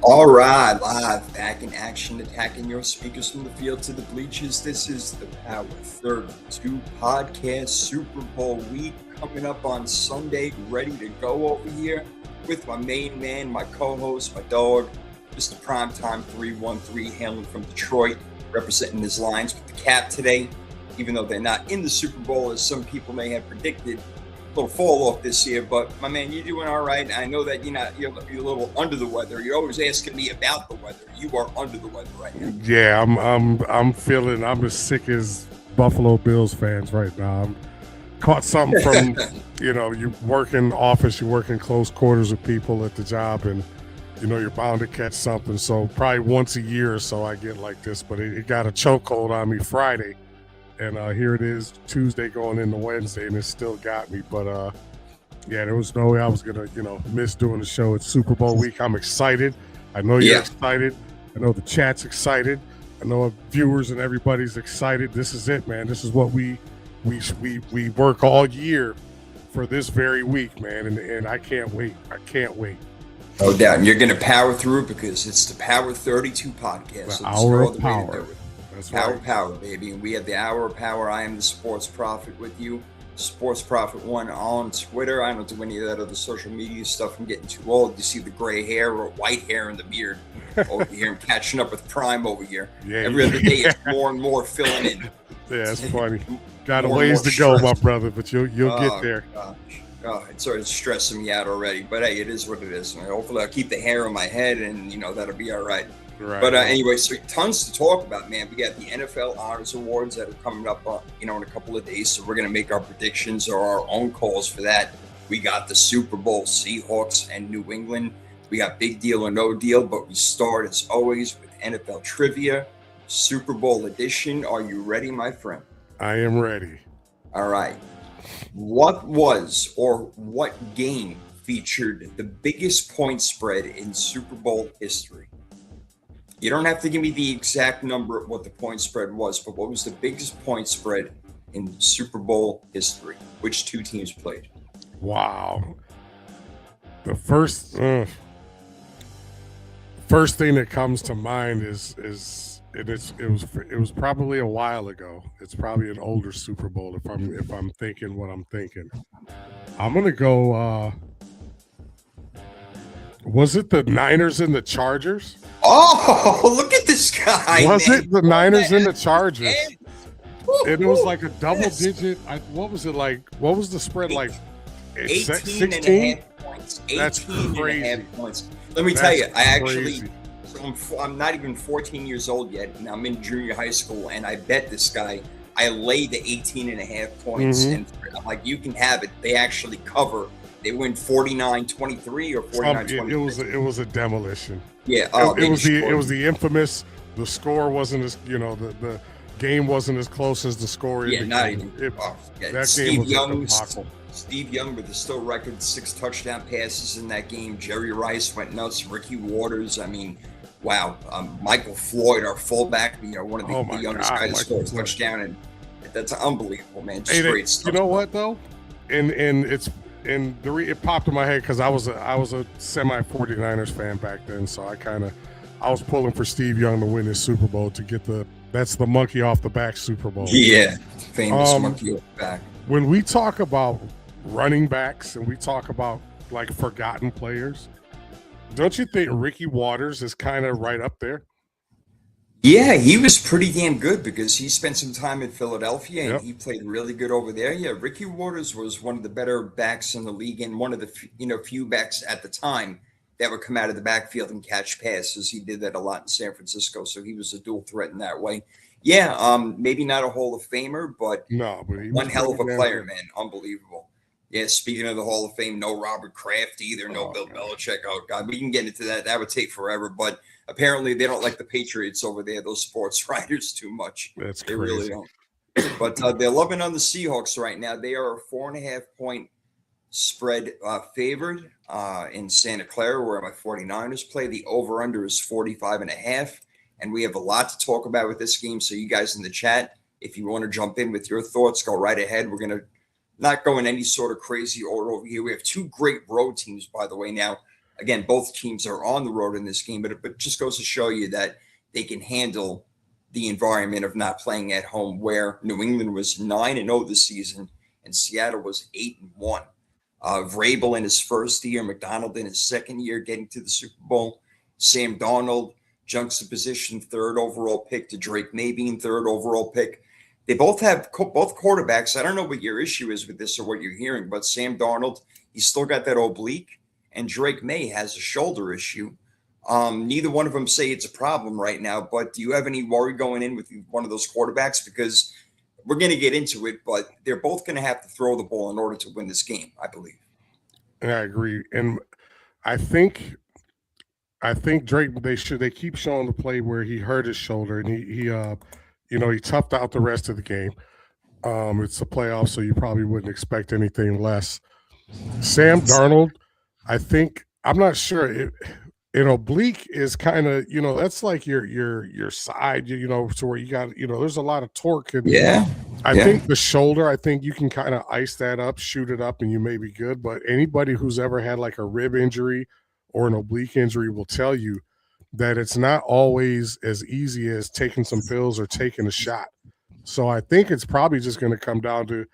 All right, live, back in action, attacking your speakers from the field to the bleachers. This is the Power 32 podcast, Super Bowl week coming up on Sunday. Ready to go over here with my main man, my co-host, my dog, Mr. Primetime 313, hailing from Detroit, representing his Lions with the cap today. Even though they're not in the Super Bowl, as some people may have predicted, little fall off this year, but my man, you're doing all right. I know that you're a little under the weather. You're always asking me about the weather. You are under the weather right now. Yeah, I'm as sick as Buffalo Bills fans right now. I'm caught something from you work in office, you work in close quarters with people at the job, and you're bound to catch something. So probably once a year or so I get like this, but it got a chokehold on me Friday. And here it is, Tuesday going into Wednesday, and it still got me. But, there was no way I was going to, miss doing the show. It's Super Bowl week. I'm excited. I know you're excited. I know the chat's excited. I know our viewers and everybody's excited. This is it, man. This is what we work all year for this very week, man. And I can't wait. I can't wait. No doubt. And you're going to power through because it's the Power 32 podcast. The hour of power. Power, baby. And we have the Hour of Power. I am the Sports Prophet with you. Sports Prophet 1 on Twitter. I don't do any of that other social media stuff. I'm getting too old. You see the gray hair or white hair in the beard over here. I'm catching up with Prime over here. Yeah, every other day it's more and more filling in. Yeah, it's funny. Got a ways to go, my brother, but you'll get there. Gosh. Oh, it's sort of stressing me out already. But hey, it is what it is. Hopefully I'll keep the hair on my head and, that'll be all right. Right. But anyway, so tons to talk about, man. We got the NFL Honors Awards that are coming up, in a couple of days. So we're going to make our predictions or our own calls for that. We got the Super Bowl, Seahawks and New England. We got Big Deal or No Deal, but we start, as always, with NFL Trivia, Super Bowl edition. Are you ready, my friend? I am ready. All right. What was or what game featured the biggest point spread in Super Bowl history? You don't have to give me the exact number of what the point spread was, but what was the biggest point spread in Super Bowl history? Which two teams played? Wow. The first thing that comes to mind is it was probably a while ago. It's probably an older Super Bowl if I'm thinking what I'm thinking. I'm gonna go. Was it the Niners and the Chargers? Oh, look at this guy. Was it the Niners and the Chargers? And it was like a double digit. What was it like? What was the spread like? 16 and a half points. 18 That's crazy. And a half points. Let me tell you, I'm not even 14 years old yet, and I'm in junior high school, and I bet this guy, I laid the 18 and a half points, and I'm like, you can have it. They actually cover. They win 49-23 or 49-23. It was a demolition. Yeah. It was the infamous. The score wasn't as the game wasn't as close as the score. Yeah, not even. That Steve game was Young. a debacle. Steve Young with the still record 6 touchdown passes in that game. Jerry Rice went nuts. Ricky Waters. I mean, wow. Michael Floyd, our fullback. One of the youngest guys to score a touchdown, and that's unbelievable, man. Just great stuff. You know what though, it popped in my head because I was a semi 49ers fan back then, so I was pulling for Steve Young to win his Super Bowl to get that's the monkey off the back Super Bowl. Yeah, famous monkey off the back. When we talk about running backs and we talk about like forgotten players, don't you think Ricky Waters is kind of right up there? Yeah, he was pretty damn good because he spent some time in Philadelphia and he played really good over there. Yeah, Ricky Waters was one of the better backs in the league and one of the few backs at the time that would come out of the backfield and catch passes. He did that a lot in San Francisco, so he was a dual threat in that way. Yeah, maybe not a Hall of Famer, but he one hell of a player, man. Unbelievable. Yeah, speaking of the Hall of Fame, no Robert Kraft either, no Bill Belichick. Oh, God, we can get into that. That would take forever, but apparently they don't like the Patriots over there, those sports writers, too much. That's they crazy. Really don't. But they're loving on the Seahawks right now. They are a 4.5 point spread favored in Santa Clara, where my 49ers play. The over-under is 45.5. And we have a lot to talk about with this game. So you guys in the chat, if you want to jump in with your thoughts, go right ahead. We're going to not go in any sort of crazy order over here. We have two great road teams, by the way. Now, Again, both teams are on the road in this game, but it just goes to show you that they can handle the environment of not playing at home, where New England was 9-0 this season and Seattle was 8-1. Vrabel in his first year, McDonald in his second year getting to the Super Bowl, Sam Darnold juxtaposition third overall pick to Drake May being third overall pick. They both have both quarterbacks. I don't know what your issue is with this or what you're hearing, but Sam Darnold, he's still got that oblique, and Drake May has a shoulder issue. Neither one of them say it's a problem right now, but do you have any worry going in with one of those quarterbacks? Because we're going to get into it, but they're both going to have to throw the ball in order to win this game, I believe. And I agree. And I think Drake, they keep showing the play where he hurt his shoulder and he toughed out the rest of the game. It's a playoff, so you probably wouldn't expect anything less. Sam Darnold, I'm not sure. An oblique is kind of, that's like your side, to where you got, there's a lot of torque. And I think the shoulder, I think you can kind of ice that up, shoot it up, and you may be good. But anybody who's ever had like a rib injury or an oblique injury will tell you that it's not always as easy as taking some pills or taking a shot. So I think it's probably just going to come down to,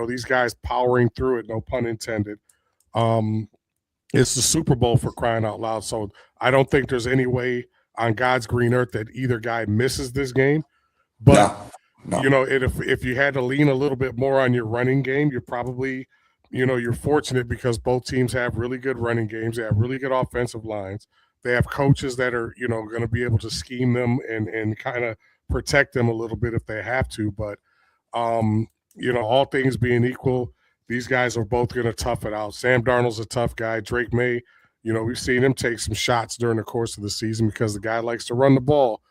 these guys powering through it, no pun intended. It's the Super Bowl, for crying out loud. So I don't think there's any way on God's green earth that either guy misses this game. But, No. If you had to lean a little bit more on your running game, you're probably, you're fortunate because both teams have really good running games. They have really good offensive lines. They have coaches that are, going to be able to scheme them and kind of protect them a little bit if they have to. But, all things being equal, these guys are both going to tough it out. Sam Darnold's a tough guy. Drake May, we've seen him take some shots during the course of the season because the guy likes to run the ball.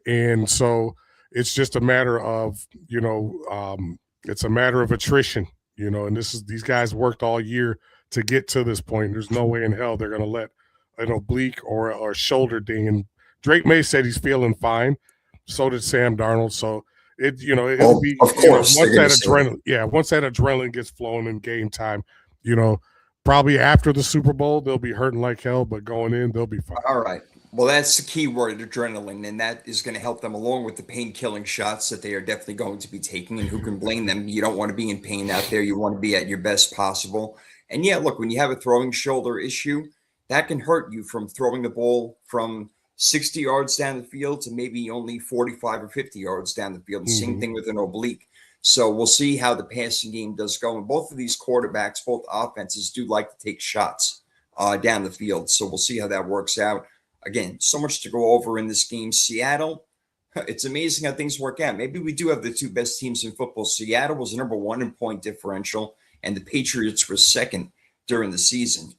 And so it's just a matter of, it's a matter of attrition, and these guys worked all year to get to this point. There's no way in hell they're going to let an oblique or a shoulder ding. And Drake May said he's feeling fine. So did Sam Darnold. So it'll be, of course, once that adrenaline gets flowing in game time, probably after the Super Bowl, they'll be hurting like hell, but going in, they'll be fine. All right. Well, that's the key word, adrenaline, and that is going to help them along with the pain-killing shots that they are definitely going to be taking, and who can blame them? You don't want to be in pain out there. You want to be at your best possible. And yeah, look, when you have a throwing shoulder issue, that can hurt you from throwing the ball from 60 yards down the field to maybe only 45 or 50 yards down the field. Mm-hmm. Same thing with an oblique. So we'll see how the passing game does go. And both of these quarterbacks, both offenses, do like to take shots down the field. So we'll see how that works out. Again, so much to go over in this game. Seattle, it's amazing how things work out. Maybe we do have the two best teams in football. Seattle was number one in point differential, and the Patriots were second during the season.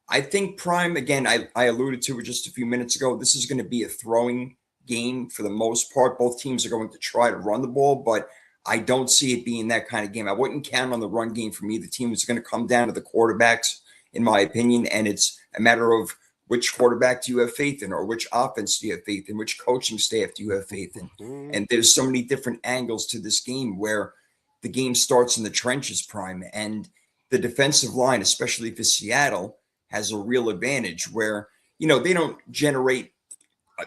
I think Prime, again, I alluded to it just a few minutes ago, this is going to be a throwing game for the most part. Both teams are going to try to run the ball, but I don't see it being that kind of game. I wouldn't count on the run game from either team. It's going to come down to the quarterbacks, in my opinion, and it's a matter of which quarterback do you have faith in, or which offense do you have faith in, which coaching staff do you have faith in. And there's so many different angles to this game where the game starts in the trenches, Prime, and the defensive line, especially for Seattle, has a real advantage where, they don't generate,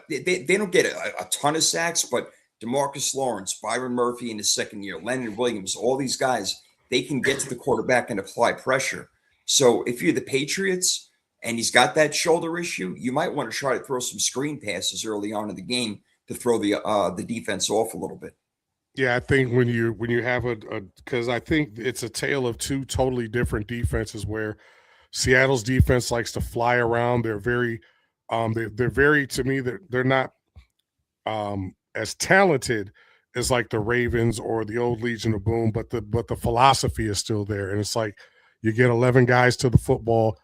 they don't get a ton of sacks, but DeMarcus Lawrence, Byron Murphy in his second year, Leonard Williams, all these guys, they can get to the quarterback and apply pressure. So if you're the Patriots and he's got that shoulder issue, you might want to try to throw some screen passes early on in the game to throw the defense off a little bit. Yeah, I think when you have because I think it's a tale of two totally different defenses where Seattle's defense likes to fly around. They're very, they're very, to me, they're not as talented as like the Ravens or the old Legion of Boom, but the philosophy is still there. And it's like you get 11 guys to the football.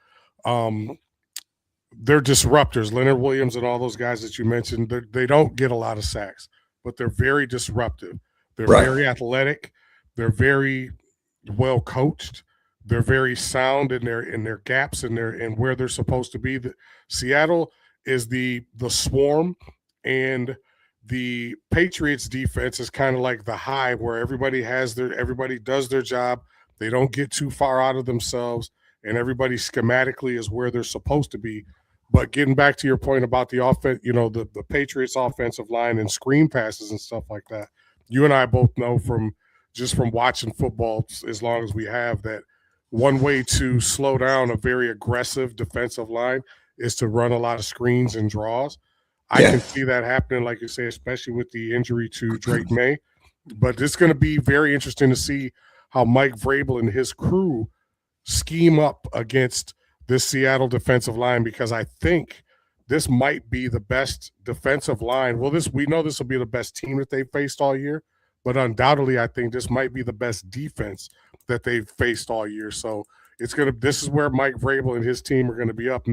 They're disruptors. Leonard Williams and all those guys that you mentioned, they don't get a lot of sacks, but they're very disruptive. They're very athletic. They're very well coached. They're very sound in their gaps and where they're supposed to be. Seattle is the swarm, and the Patriots defense is kind of like the hive where everybody does their job. They don't get too far out of themselves, and everybody schematically is where they're supposed to be. But getting back to your point about the offense, the Patriots offensive line and screen passes and stuff like that, you and I both know from watching football as long as we have that one way to slow down a very aggressive defensive line is to run a lot of screens and draws. I can see that happening, like you say, especially with the injury to Drake May. But it's going to be very interesting to see how Mike Vrabel and his crew scheme up against this Seattle defensive line, because I think this might be the best defensive line. Well, we know this will be the best team that they've faced all year, but undoubtedly I think this might be the best defense that they've faced all year. So this is where Mike Vrabel and his team are going to be up,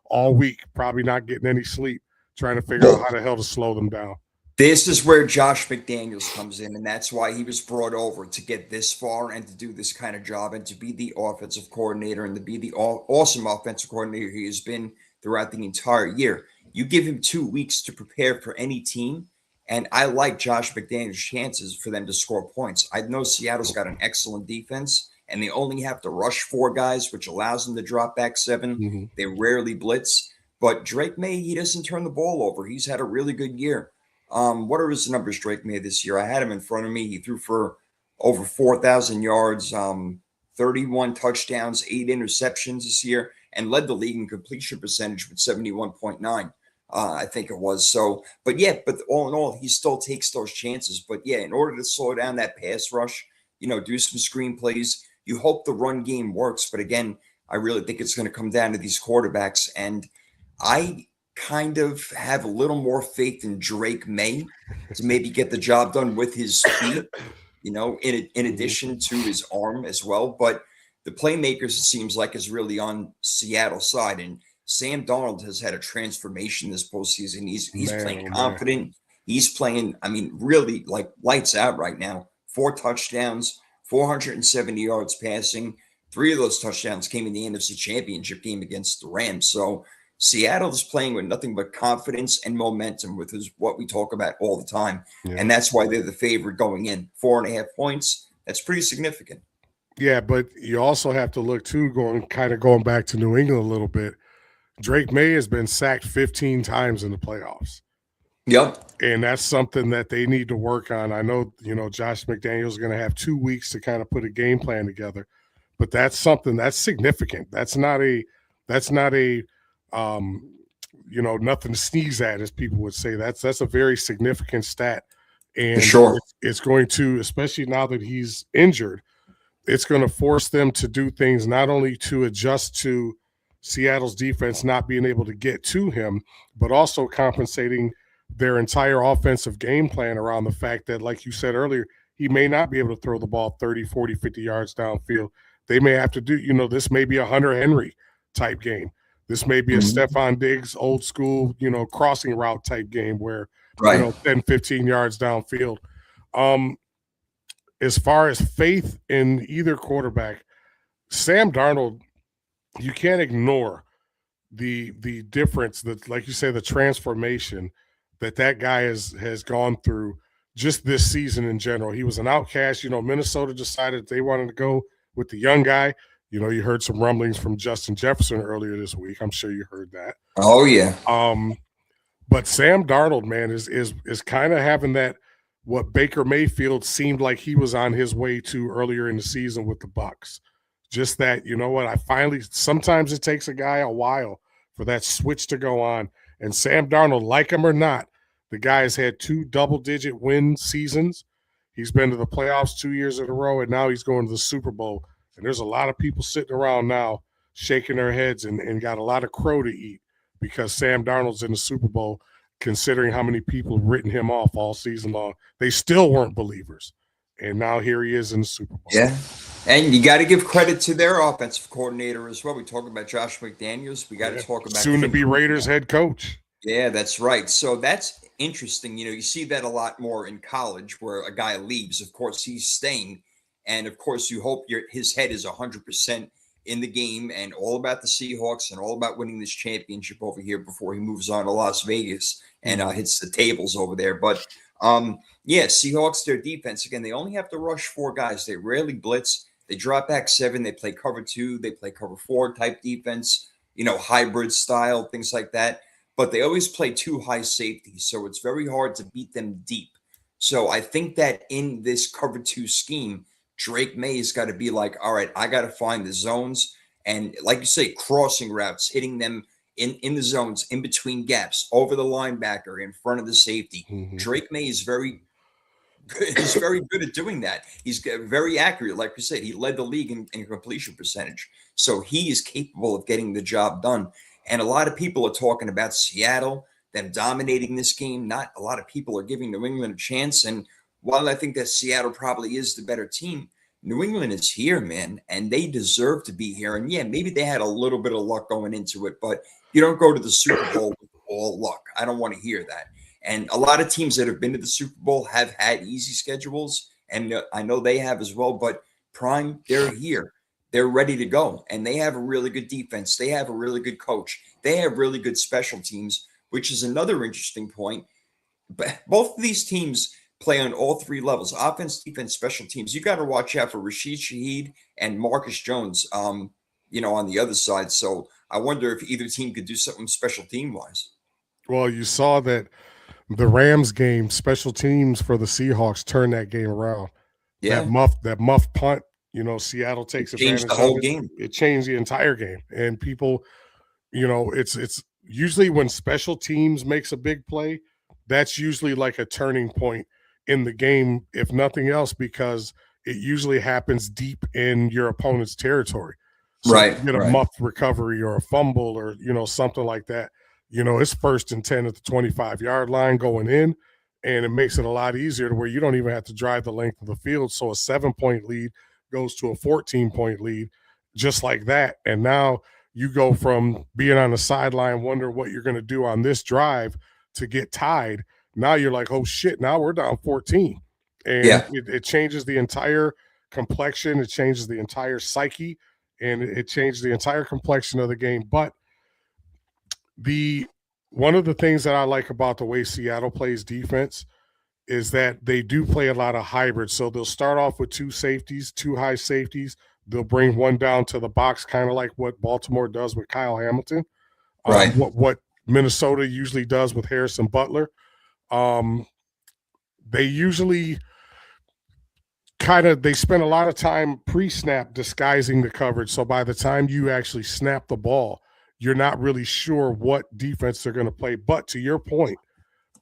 all week, probably not getting any sleep, trying to figure out how the hell to slow them down. This is where Josh McDaniels comes in, and that's why he was brought over, to get this far and to do this kind of job and to be the offensive coordinator and to be the awesome offensive coordinator he has been throughout the entire year. You give him 2 weeks to prepare for any team, and I like Josh McDaniels' chances for them to score points. I know Seattle's got an excellent defense, and they only have to rush 4 guys, which allows them to drop back 7. Mm-hmm. They rarely blitz. But Drake May, he doesn't turn the ball over. He's had a really good year. What are his numbers Drake made this year? I had him in front of me. He threw for over 4,000 yards, 31 touchdowns, 8 interceptions this year, and led the league in completion percentage with 71.9, I think it was. So, but all in all, he still takes those chances. But yeah, in order to slow down that pass rush, do some screen plays. You hope the run game works. But again, I really think it's going to come down to these quarterbacks. And I kind of have a little more faith in Drake May to maybe get the job done with his feet, in addition to his arm as well. But the playmakers, it seems like, is really on Seattle's side. And Sam Darnold has had a transformation this postseason. He's playing confident. He's playing, really like lights out right now. 4 touchdowns, 470 yards passing. 3 of those touchdowns came in the NFC Championship game against the Rams. So Seattle is playing with nothing but confidence and momentum, with what we talk about all the time. Yeah. And that's why they're the favorite going in. 4.5 points. That's pretty significant. Yeah, but you also have to look too, going back to New England a little bit. Drake May has been sacked 15 times in the playoffs. Yep. And that's something that they need to work on. I know, Josh McDaniels is going to have 2 weeks to kind of put a game plan together, but that's something that's significant. That's not a nothing to sneeze at, as people would say. That's a very significant stat. And sure, it's going to, especially now that he's injured, it's going to force them to do things not only to adjust to Seattle's defense not being able to get to him, but also compensating their entire offensive game plan around the fact that, like you said earlier, he may not be able to throw the ball 30, 40, 50 yards downfield. They may have to do, this may be a Hunter Henry type game. This may be a Stephon Diggs old school, crossing route type game where, 10, 15 yards downfield. As far as faith in either quarterback, Sam Darnold, you can't ignore the difference that, like you say, the transformation that guy has gone through just this season in general. He was an outcast. Minnesota decided they wanted to go with the young guy. You heard some rumblings from Justin Jefferson earlier this week. I'm sure you heard that. Oh yeah. But Sam Darnold, man, is kind of having that, what Baker Mayfield seemed like he was on his way to earlier in the season with the Bucs. Just that, sometimes it takes a guy a while for that switch to go on. And Sam Darnold, like him or not, the guy has had 2 double-digit win seasons. He's been to the playoffs 2 years in a row, and now he's going to the Super Bowl. And there's a lot of people sitting around now shaking their heads and got a lot of crow to eat because Sam Darnold's in the Super Bowl, considering how many people have written him off all season long. They still weren't believers. And now here he is in the Super Bowl. Yeah. And you got to give credit to their offensive coordinator as well. We talk about Josh McDaniels. We got to talk about soon-to-be Raiders head coach. Yeah, that's right. So that's interesting. You see that a lot more in college where a guy leaves. Of course, he's staying. And, of course, you hope his head is 100% in the game and all about the Seahawks and all about winning this championship over here before he moves on to Las Vegas and hits the tables over there. But, Seahawks, their defense, again, they only have to rush 4 guys. They rarely blitz. They drop back 7. They play cover 2. They play cover 4 type defense, hybrid style, things like that. But they always play 2 high safeties. So it's very hard to beat them deep. So I think that in this cover 2 scheme, Drake May's got to be like, all right, I got to find the zones. And like you say, crossing routes, hitting them in the zones, in between gaps, over the linebacker, in front of the safety. Mm-hmm. Drake May is very good. He's very good at doing that. He's very accurate. Like you said, he led the league in completion percentage. So he is capable of getting the job done. And a lot of people are talking about Seattle, them dominating this game. Not a lot of people are giving New England a chance. And while I think that Seattle probably is the better team, New England is here, man, and they deserve to be here. And yeah, maybe they had a little bit of luck going into it, but you don't go to the Super Bowl with all luck. I don't want to hear that. And a lot of teams that have been to the Super Bowl have had easy schedules, and I know they have as well. But Prime, they're here. They're ready to go, and they have a really good defense. They have a really good coach. They have really good special teams, which is another interesting point. But both of these teams play on all 3 levels: offense, defense, special teams. You got to watch out for Rashid Shaheed and Marcus Jones, on the other side. So I wonder if either team could do something special team wise. Well, you saw that the Rams game, special teams for the Seahawks turned that game around. Yeah. That muff punt, Seattle takes advantage the whole of it. Game. It changed the entire game. And people, it's usually when special teams makes a big play, that's usually like a turning point in the game, if nothing else, because it usually happens deep in your opponent's territory. So Right. you get a muffed recovery or a fumble or, something like that. It's 1st and 10 at the 25-yard line going in, and it makes it a lot easier to where you don't even have to drive the length of the field. So a 7-point lead goes to a 14-point lead just like that. And now you go from being on the sideline, wonder what you're going to do on this drive to get tied. Now you're like, oh, shit, now we're down 14. And it changes the entire complexion. It changes the entire psyche, and it changes the entire complexion of the game. But one of the things that I like about the way Seattle plays defense is that they do play a lot of hybrids. So they'll start off with 2 safeties, 2 high safeties. They'll bring one down to the box, kind of like what Baltimore does with Kyle Hamilton. Right. What Minnesota usually does with Harrison Butler. They usually they spend a lot of time pre-snap disguising the coverage. So by the time you actually snap the ball, you're not really sure what defense they're going to play. But to your point,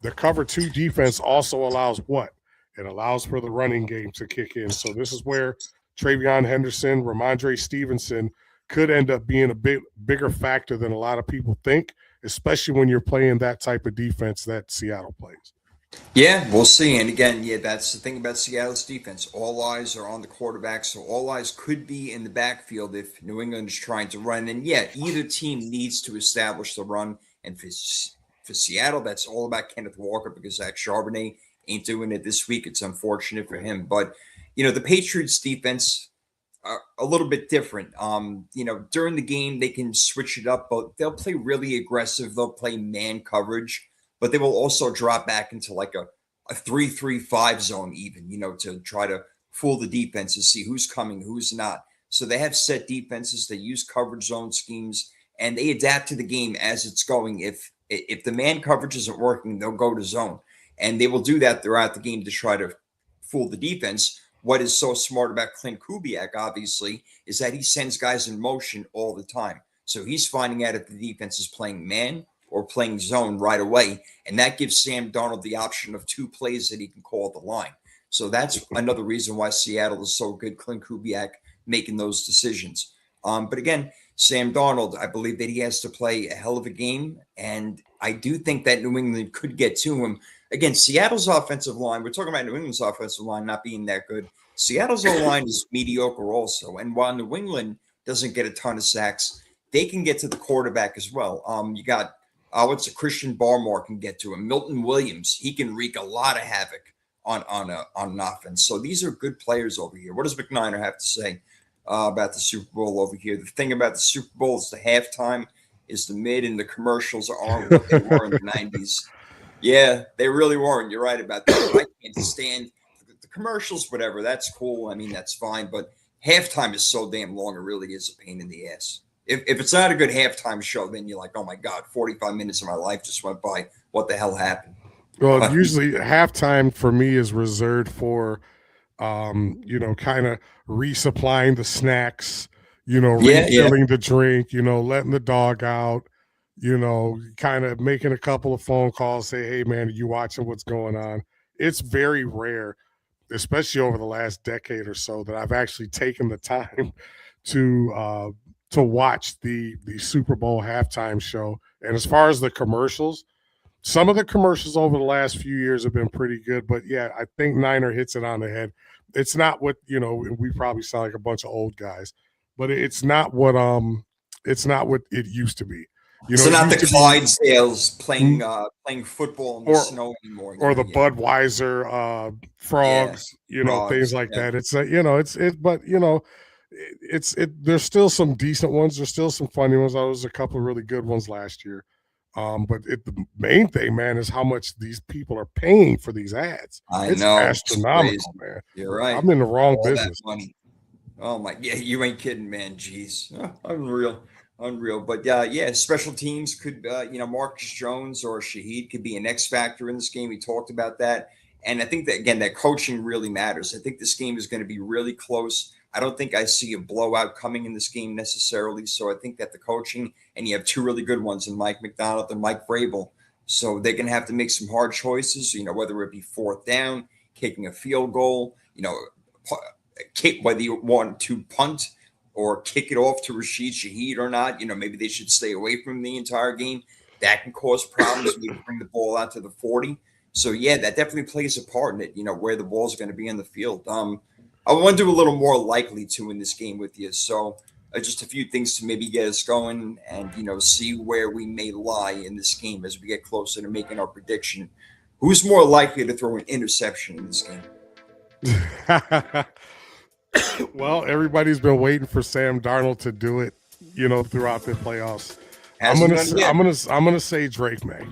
the cover 2 defense also allows what? It allows for the running game to kick in. So this is where Travion Henderson, Ramondre Stevenson could end up being a bigger factor than a lot of people think, especially when you're playing that type of defense that Seattle plays. Yeah, we'll see. And again, that's the thing about Seattle's defense. All eyes are on the quarterback, so all eyes could be in the backfield if New England is trying to run. And either team needs to establish the run. And for Seattle, that's all about Kenneth Walker because Zach Charbonnet ain't doing it this week. It's unfortunate for him. But, the Patriots defense are a little bit different. During the game, they can switch it up, but they'll play really aggressive. They'll play man coverage. But they will also drop back into like a 3-3-5 zone even, to try to fool the defense to see who's coming, who's not. So they have set defenses. They use coverage zone schemes, and they adapt to the game as it's going. If the man coverage isn't working, they'll go to zone. And they will do that throughout the game to try to fool the defense. What is so smart about Clint Kubiak, obviously, is that he sends guys in motion all the time. So he's finding out if the defense is playing man or playing zone right away. And that gives Sam Darnold the option of 2 plays that he can call at the line. So that's another reason why Seattle is so good, Clint Kubiak making those decisions. But again, Sam Darnold, I believe that he has to play a hell of a game. And I do think that New England could get to him. Again, Seattle's offensive line, we're talking about New England's offensive line not being that good. Seattle's O-line is mediocre also. And while New England doesn't get a ton of sacks, they can get to the quarterback as well. You got what's a Christian Barmore can get to him. Milton Williams, he can wreak a lot of havoc on an offense. So these are good players over here. What does McNiner have to say about the Super Bowl over here? The thing about the Super Bowl is the halftime is the mid and the commercials aren't what they were in the 90s. Yeah, they really weren't. You're right about that. I can't stand the commercials, whatever. That's cool. I mean, that's fine. But halftime is so damn long, it really is a pain in the ass. If it's not a good halftime show, then you're like, oh my God, 45 minutes of my life just went by. What the hell happened? Well, usually halftime for me is reserved for, kind of resupplying the snacks, Yeah. refilling the drink, letting the dog out, kind of making a couple of phone calls, say, hey, man, are you watching what's going on? It's very rare, especially over the last decade or so, that I've actually taken the time to watch the Super Bowl halftime show. And as far as the commercials, some of the commercials over the last few years have been pretty good, but yeah, I think Niner hits it on the head. It's not what, we probably sound like a bunch of old guys, but it's not what it used to be. So It not the used to be Clydesdales playing football in the or snow anymore. or the Budweiser Yeah, frogs, things frogs. like Yeah. that. It's but there's still some decent ones. There's still some funny ones. There was a couple of really good ones last year. But the main thing, man, is how much these people are paying for these ads. I It's know. It's crazy. astronomical, man. You're right. I'm in the wrong All that business. money. Oh my, yeah, you ain't kidding, man. Jeez, unreal. But yeah, special teams could, Marcus Jones or Shaheed could be an X factor in this game. We talked about that, and I think that again, that coaching really matters. I think this game is going to be really close. I don't think I see a blowout coming in this game necessarily. So I think that the coaching, and you have two really good ones in Mike McDonald and Mike Vrabel. So they're going to have to make some hard choices. Whether it be fourth down, kicking a field goal, kick, whether you want to punt or kick it off to Rashid Shaheed or not. Maybe they should stay away from the entire game. That can cause problems. We bring the ball out to the 40. So yeah, that definitely plays a part in it. Where the ball's going to be in the field. I want to do a little more likely to in this game with you. So just a few things to maybe get us going and see where we may lie in this game as we get closer to making our prediction. Who's more likely to throw an interception in this game? Well, everybody's been waiting for Sam Darnold to do it, throughout the playoffs. I'm gonna say Drake May.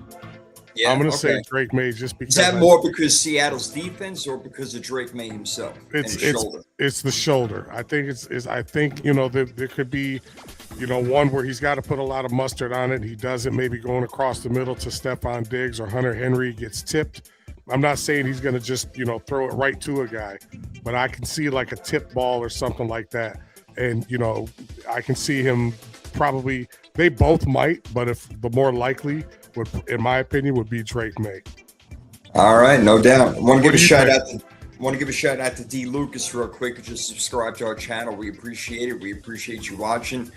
Yeah, I'm gonna say Drake May just because. Is that more because Seattle's defense or because of Drake May himself? It's the shoulder. I think there could be, one where he's got to put a lot of mustard on it. He does it maybe going across the middle to Stephon Diggs or Hunter Henry gets tipped. I'm not saying he's going to just, throw it right to a guy, but I can see like a tip ball or something like that. And, I can see him probably, they both might, but if the more likely would, in my opinion, would be Drake May. All right. No doubt. I want to give a shout out to D Lucas real quick. Just subscribe to our channel. We appreciate it. We appreciate you watching.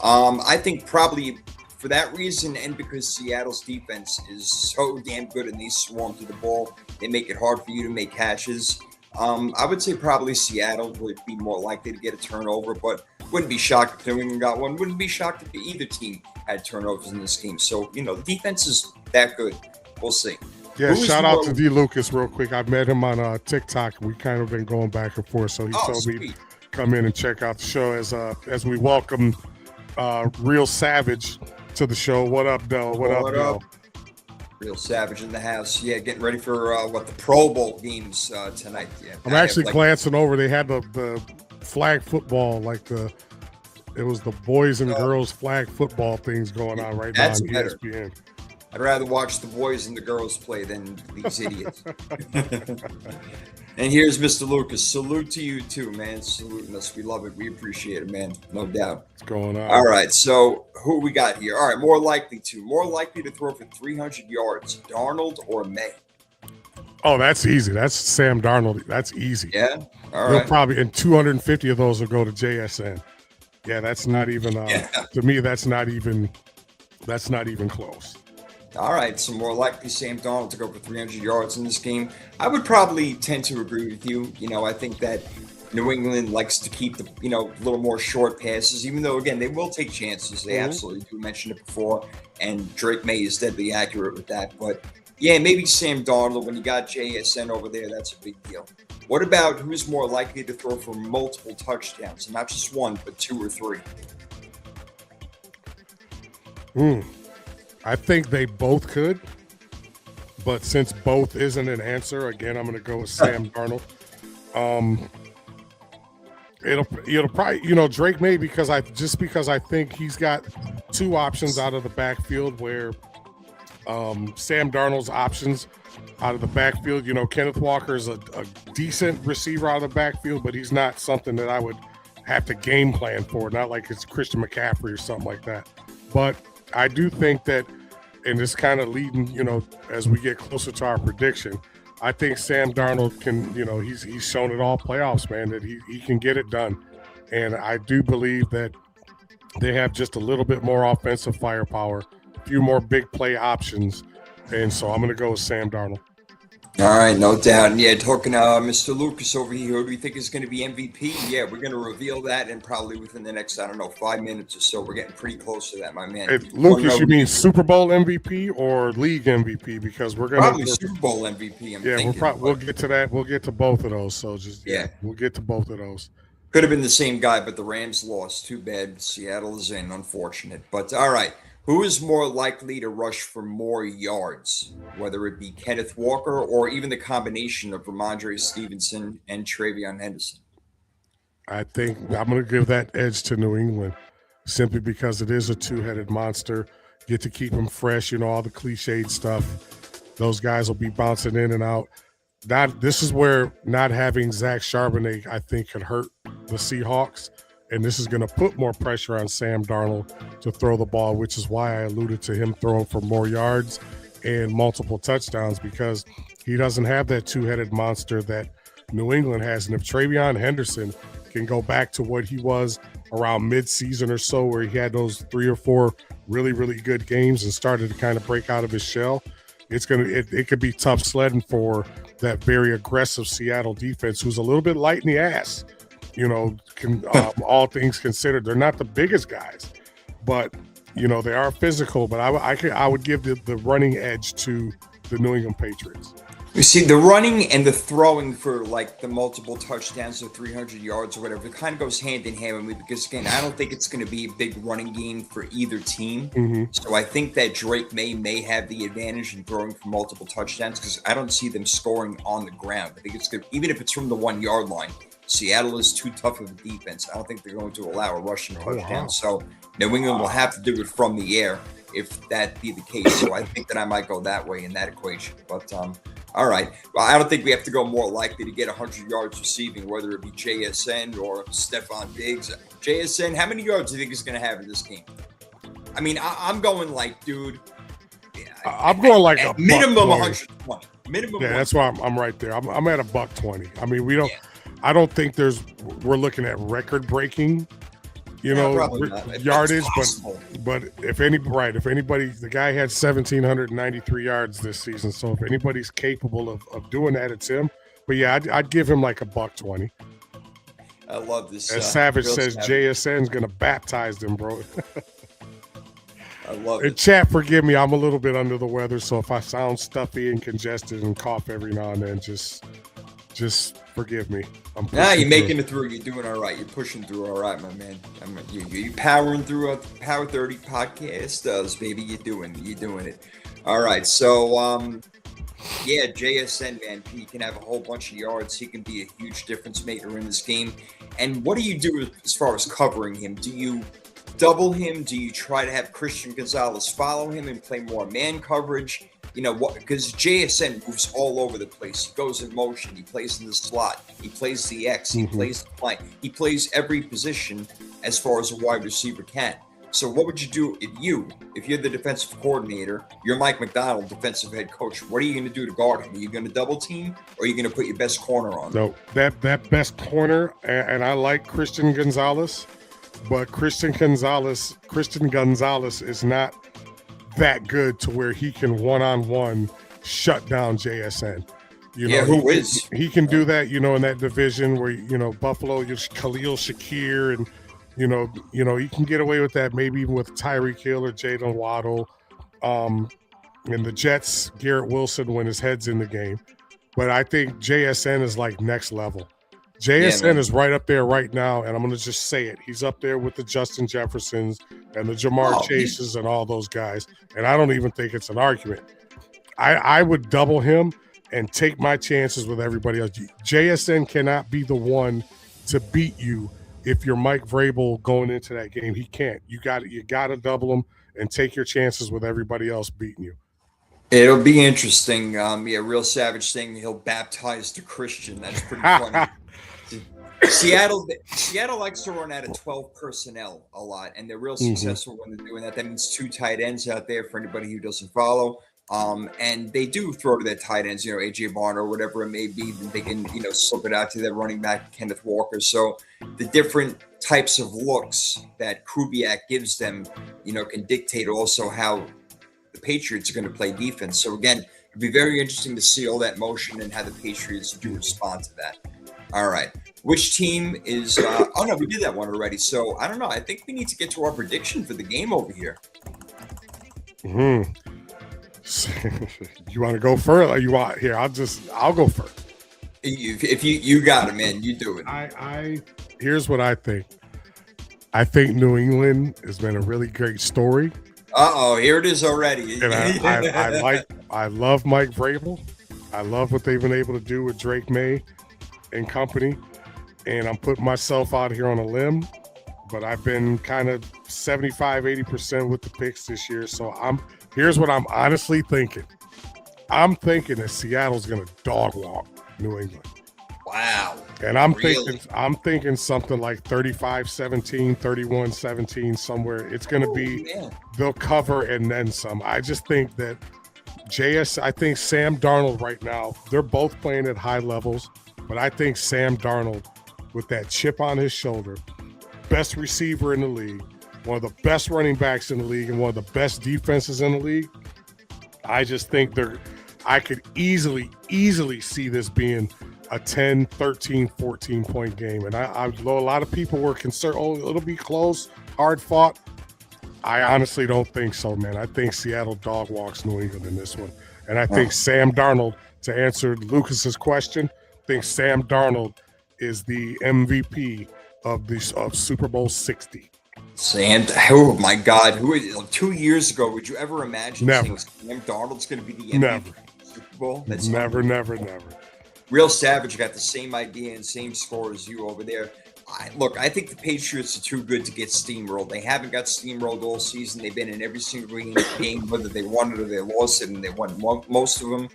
I think probably for that reason, and because Seattle's defense is so damn good and they swarm to the ball, they make it hard for you to make catches. I would say probably Seattle would be more likely to get a turnover, but wouldn't be shocked if New England got one. Wouldn't be shocked if either team had turnovers in this game. So, the defense is that good. We'll see. Yeah, shout out to D Lucas real quick. I met him on TikTok. We kind of been going back and forth, so he told me to come in and check out the show as we welcome Real Savage to the show. What up, Del? What up, Del? Real Savage in the house. Yeah, getting ready for the Pro Bowl games tonight. Yeah, I'm actually glancing over. They had the flag football, it was the boys and girls flag football things going on right now on ESPN. I'd rather watch the boys and the girls play than these idiots. And here's Mr. Lucas. Salute to you too, man. Saluting us. We love it. We appreciate it, man. No doubt. What's going on? All right. So who we got here? All right. More likely to throw for 300 yards, Darnold or May? Oh, that's easy. That's Sam Darnold. That's easy. Yeah. All right. He'll probably, and 250 of those will go to JSN. Yeah, that's not even. To me, that's not even close. All right, so more likely Sam Darnold to go for 300 yards in this game. I would probably tend to agree with you. I think that New England likes to keep the, little more short passes, even though, again, they will take chances. They absolutely do. Mention it before, and Drake May is deadly accurate with that. But, yeah, maybe Sam Darnold. When you got JSN over there, that's a big deal. What about who's more likely to throw for multiple touchdowns? Not just one, but two or three. I think they both could, but since both isn't an answer, again, I'm going to go with Sam Darnold. It'll probably Drake may because I think he's got two options out of the backfield where Sam Darnold's options out of the backfield. Kenneth Walker is a decent receiver out of the backfield, but he's not something that I would have to game plan for. Not like it's Christian McCaffrey or something like that. But I do think that, and it's kind of leading, as we get closer to our prediction, I think Sam Darnold can, he's shown it all playoffs, man, that he can get it done. And I do believe that they have just a little bit more offensive firepower, a few more big play options. And so I'm going to go with Sam Darnold. All right, no doubt. And yeah, talking to Mr. Lucas over here, who do we think is going to be MVP? Yeah, we're going to reveal that, and probably within the next, 5 minutes or so. We're getting pretty close to that, my man. Hey, Lucas, you mean Super Bowl MVP or league MVP? Because we're going to probably Super Bowl MVP. We'll get to that. We'll get to both of those. So we'll get to both of those. Could have been the same guy, but the Rams lost. Too bad. Seattle is in. Unfortunate. But all right. Who is more likely to rush for more yards, whether it be Kenneth Walker or even the combination of Ramondre Stevenson and TreVeyon Henderson? I think I'm going to give that edge to New England simply because it is a two-headed monster. Get to keep them fresh, all the cliched stuff. Those guys will be bouncing in and out. This is where not having Zach Charbonnet, I think, could hurt the Seahawks. And this is going to put more pressure on Sam Darnold to throw the ball, which is why I alluded to him throwing for more yards and multiple touchdowns, because he doesn't have that two-headed monster that New England has. And if TreVeyon Henderson can go back to what he was around mid-season or so, where he had those 3 or 4 really, really good games and started to kind of break out of his shell, it could be tough sledding for that very aggressive Seattle defense, who's a little bit light in the ass. All things considered, they're not the biggest guys, but they are physical. But I would give the running edge to the New England Patriots. You see, the running and the throwing for like the multiple touchdowns or 300 yards or whatever, it kind of goes hand in hand with me, because again, I don't think it's going to be a big running game for either team. Mm-hmm. So I think that Drake may have the advantage in throwing for multiple touchdowns, because I don't see them scoring on the ground. I think it's good, even if it's from the 1 yard line. Seattle is too tough of a defense. I don't think they're going to allow a rushing touchdown. Wow. So New England will have to do it from the air if that be the case. So I think that I might go that way in that equation. But all right. Well, I don't think we have to go more likely to get 100 yards receiving, whether it be JSN or Stephon Diggs. JSN, how many yards do you think he's going to have in this game? I mean, I'm going like, dude. I'm going like a minimum 120. Minimum. Yeah, that's why I'm right there. I'm at $120. I mean, we don't. Yeah. I don't think we're looking at record breaking, yardage, but if anybody, the guy had 1,793 yards this season. So if anybody's capable of doing that, it's him. But yeah, I'd give him like $120. I love this. As Savage says, JSN's going to baptize them, bro. I love it. Chat, forgive me. I'm a little bit under the weather. So if I sound stuffy and congested and cough every now and then, just forgive me. You're making it through. You're doing all right. You're pushing through all right, my man. You're powering through a Power 30 podcast does, baby. You're doing it. All right. So, JSN, man, he can have a whole bunch of yards. He can be a huge difference maker in this game. And what do you do as far as covering him? Do you double him? Do you try to have Christian Gonzalez follow him and play more man coverage? Because JSN moves all over the place. He goes in motion. He plays in the slot. He plays the X. He plays the flank. He plays every position as far as a wide receiver can. So what would you do if you're the defensive coordinator, you're Mike Macdonald, defensive head coach? What are you going to do to guard him? Are you going to double team, or are you going to put your best corner on? No, that best corner, and I like Christian Gonzalez, but Christian Gonzalez is not that good to where he can one-on-one shut down JSN. Who is? He can do that, in that division where, Buffalo, Khalil Shakir, and, he can get away with that maybe even with Tyreek Hill or Jalen Waddle. And the Jets, Garrett Wilson when his head's in the game. But I think JSN is like next level. JSN is right up there right now, and I'm going to just say it. He's up there with the Justin Jeffersons and the Jamar Chases and all those guys, and I don't even think it's an argument. I would double him and take my chances with everybody else. JSN cannot be the one to beat you if you're Mike Vrabel going into that game. He can't. You got to double him and take your chances with everybody else beating you. It'll be interesting. Yeah, Real Savage saying he'll baptize the Christian. That's pretty funny. Seattle likes to run out of 12 personnel a lot, and they're real successful when they're doing that. That means 2 tight ends out there for anybody who doesn't follow. And they do throw to their tight ends, AJ Barn or whatever it may be. They can, slip it out to their running back, Kenneth Walker. So the different types of looks that Kubiak gives them, can dictate also how the Patriots are going to play defense. So again, it'd be very interesting to see all that motion and how the Patriots do respond to that. All right. Which team is oh no, we did that one already. So I don't know. I think we need to get to our prediction for the game over here. You want to go first? Or you want here? I'll go first. If you got it, man, you do it. I here's what I think. I think New England has been a really great story. Here it is already. And I love Mike Vrabel. I love what they've been able to do with Drake May and company. And I'm putting myself out here on a limb, but I've been kind of 75, 80% with the picks this year. So here's what I'm honestly thinking. I'm thinking that Seattle's going to dog walk New England. Wow. And I'm thinking something like 35-17, 31-17 somewhere. It's going to be they'll cover and then some. I just think that I think Sam Darnold right now, they're both playing at high levels, but I think Sam Darnold with that chip on his shoulder, best receiver in the league, one of the best running backs in the league, and one of the best defenses in the league. I just think I could easily see this being a 10, 13, 14-point game. And I know a lot of people were concerned, it'll be close, hard fought. I honestly don't think so, man. I think Seattle dog walks New England in this one. And I think Sam Darnold, to answer Lucas's question, I think Sam Darnold is the MVP of Super Bowl 60. Oh my God! 2 years ago, would you ever imagine Never. Sam Darnold's going to be the MVP of the Super Bowl? That's never. Real Savage got the same idea and same score as you over there. I think the Patriots are too good to get steamrolled. They haven't got steamrolled all season. They've been in every single game, whether they won it or they lost it, and they won most of them.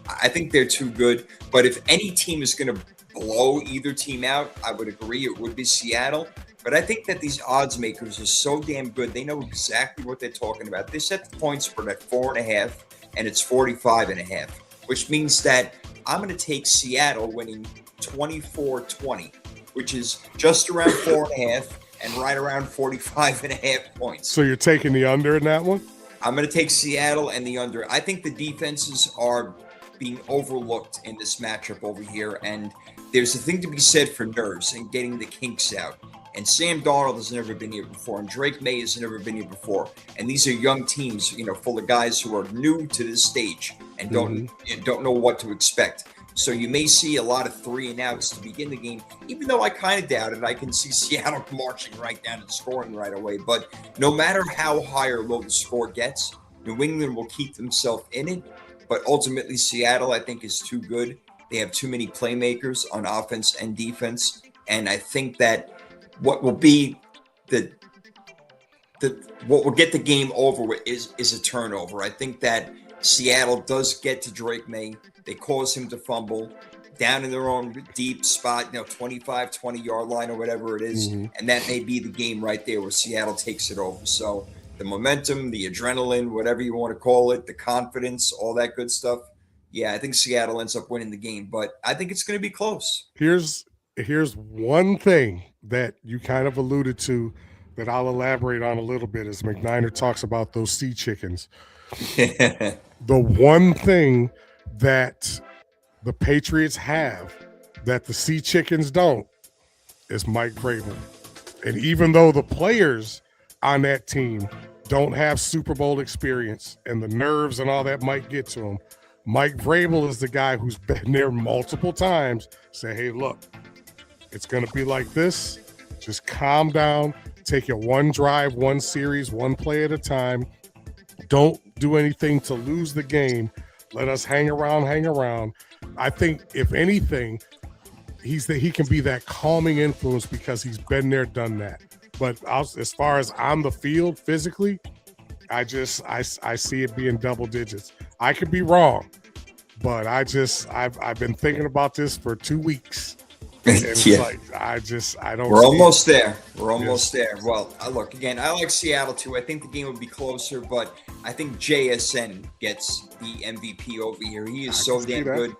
I think they're too good. But if any team is going to blow either team out, I would agree it would be Seattle. But I think that these odds makers are so damn good. They know exactly what they're talking about. They set the point spread at 4.5, and it's 45.5, which means that I'm going to take Seattle winning 24-20, which is just around 4.5 and right around 45.5 points. So you're taking the under in that one? I'm going to take Seattle and the under. I think the defenses are being overlooked in this matchup over here, and there's a thing to be said for nerves and getting the kinks out. And Sam Darnold has never been here before, and Drake May has never been here before. And these are young teams, full of guys who are new to this stage and don't know what to expect. So you may see a lot of 3-and-outs to begin the game, even though I kind of doubt it. I can see Seattle marching right down and scoring right away. But no matter how high or low the score gets, New England will keep themselves in it. But ultimately, Seattle, I think, is too good. They have too many playmakers on offense and defense. And I think that what will be what will get the game over with is a turnover. I think that Seattle does get to Drake May. They cause him to fumble down in their own deep spot, 25, 20-yard line or whatever it is. And that may be the game right there where Seattle takes it over. So the momentum, the adrenaline, whatever you want to call it, the confidence, all that good stuff. Yeah, I think Seattle ends up winning the game, but I think it's going to be close. Here's one thing that you kind of alluded to that I'll elaborate on a little bit as McNiner talks about those sea chickens. The one thing that the Patriots have that the sea chickens don't is Mike Vrabel. And even though the players on that team don't have Super Bowl experience and the nerves and all that might get to them, Mike Vrabel is the guy who's been there multiple times, say, hey, look, it's going to be like this. Just calm down. Take it one drive, one series, one play at a time. Don't do anything to lose the game. Let us hang around. I think, if anything, he can be that calming influence because he's been there, done that. But as far as on the field physically, I see it being double digits. I could be wrong, but I've been thinking about this for 2 weeks. And it's like I don't. We're almost there. We're almost there. Well, look again. I like Seattle too. I think the game would be closer, but I think JSN gets the MVP over here. He is so damn good.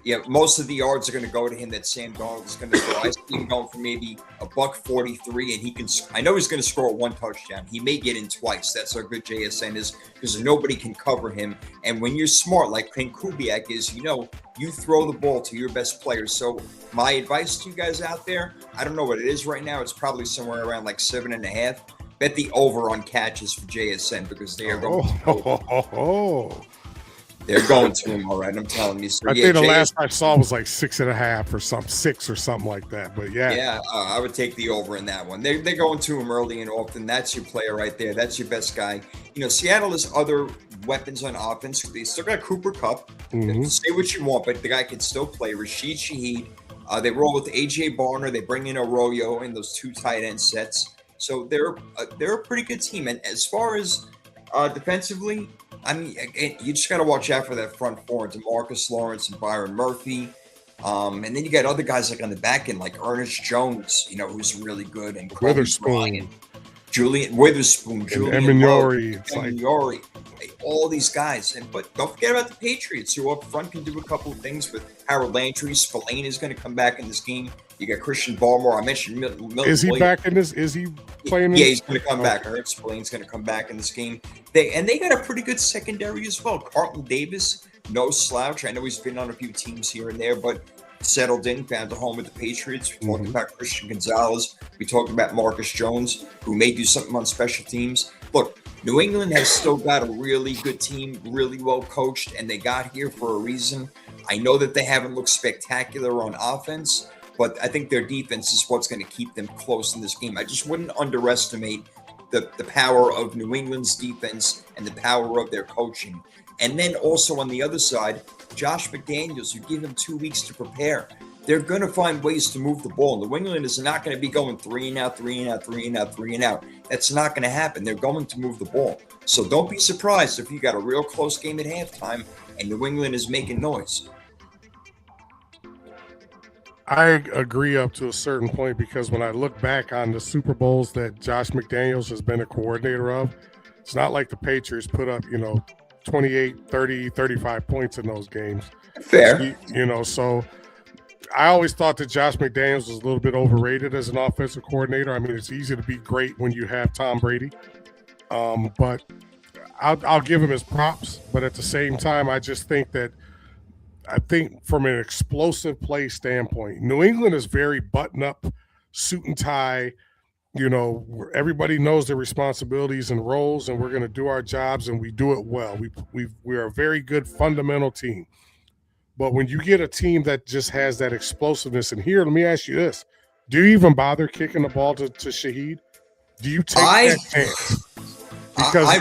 Yeah, most of the yards are going to go to him that Sam Darnold is going to throw. I see him going for maybe $143, and he can. I know he's going to score 1 touchdown. He may get in twice. That's how good JSN is because nobody can cover him. And when you're smart, like Ken Kubiak is, you throw the ball to your best players. So my advice to you guys out there, I don't know what it is right now. It's probably somewhere around like 7.5. Bet the over on catches for JSN because they are going. They're going to him, all right. I'm telling you. So, I think the last I saw was like 6.5 or something, 6 or something like that. But I would take the over in that one. They're going to him early and often. That's your player right there. That's your best guy. Seattle has other weapons on offense. They still got Cooper Kupp. Say what you want, but the guy can still play. Rashid Shaheed. They roll with AJ Barner. They bring in Arroyo in those 2 tight end sets. So they're a pretty good team. And as far as defensively, I mean, again, you just got to watch out for that front four, DeMarcus Lawrence and Byron Murphy. And then you got other guys like on the back end, like Ernest Jones, who's really good, and Witherspoon, Julian Witherspoon, Julian Emignori, all these guys. But don't forget about the Patriots, who up front can do a couple of things with Harold Landry. Spillane is going to come back in this game. You got Christian Barmore. I mentioned Milton. Is he back in this? Is he playing? Yeah, he's going to come back. I heard Spillane's going to come back in this game. They got a pretty good secondary as well. Carlton Davis, no slouch. I know he's been on a few teams here and there, but settled in, found a home with the Patriots. We talked about Christian Gonzalez. We talked about Marcus Jones, who may do something on special teams. Look, New England has still got a really good team, really well coached, and they got here for a reason. I know that they haven't looked spectacular on offense, but I think their defense is what's going to keep them close in this game. I just wouldn't underestimate the power of New England's defense and the power of their coaching. And then also on the other side, Josh McDaniels, you give him 2 weeks to prepare. They're going to find ways to move the ball. New England is not going to be going 3 and out, 3 and out, 3 and out, 3 and out. That's not going to happen. They're going to move the ball. So don't be surprised if you got a real close game at halftime and New England is making noise. I agree up to a certain point because when I look back on the Super Bowls that Josh McDaniels has been a coordinator of, it's not like the Patriots put up, 28, 30, 35 points in those games. Fair. So I always thought that Josh McDaniels was a little bit overrated as an offensive coordinator. I mean, it's easy to be great when you have Tom Brady. But I'll give him his props. But at the same time, I think from an explosive play standpoint, New England is very button-up, suit and tie. Everybody knows their responsibilities and roles, and we're going to do our jobs, and we do it well. We're a very good fundamental team. But when you get a team that just has that explosiveness, and here, let me ask you this. Do you even bother kicking the ball to Shaheed? Do you take that chance? Because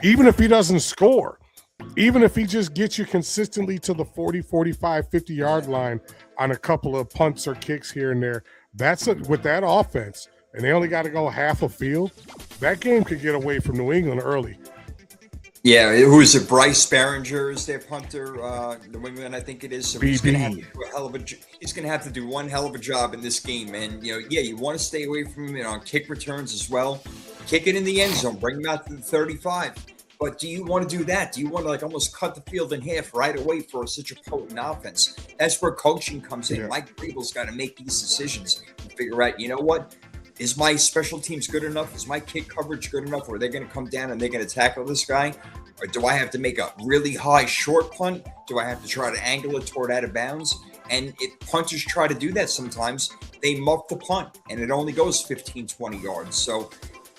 even if he doesn't score, even if he just gets you consistently to the 40, 45, 50-yard line on a couple of punts or kicks here and there, with that offense, and they only got to go half a field, that game could get away from New England early. Yeah, who is it? Bryce Behringer is their punter. New England, I think it is. So he's going to have to do he's going to have to do one hell of a job in this game. And you want to stay away from him on kick returns as well. Kick it in the end zone, bring him out to the 35. But do you want to do that? Do you want to almost cut the field in half right away for such a potent offense? That's where coaching comes in. Yeah. Mike Vrabel's got to make these decisions and figure out, what? Is my special teams good enough? Is my kick coverage good enough? Or are they going to come down and they're going to tackle this guy? Or do I have to make a really high short punt? Do I have to try to angle it toward out of bounds? And if punters try to do that sometimes, they muff the punt and it only goes 15, 20 yards. So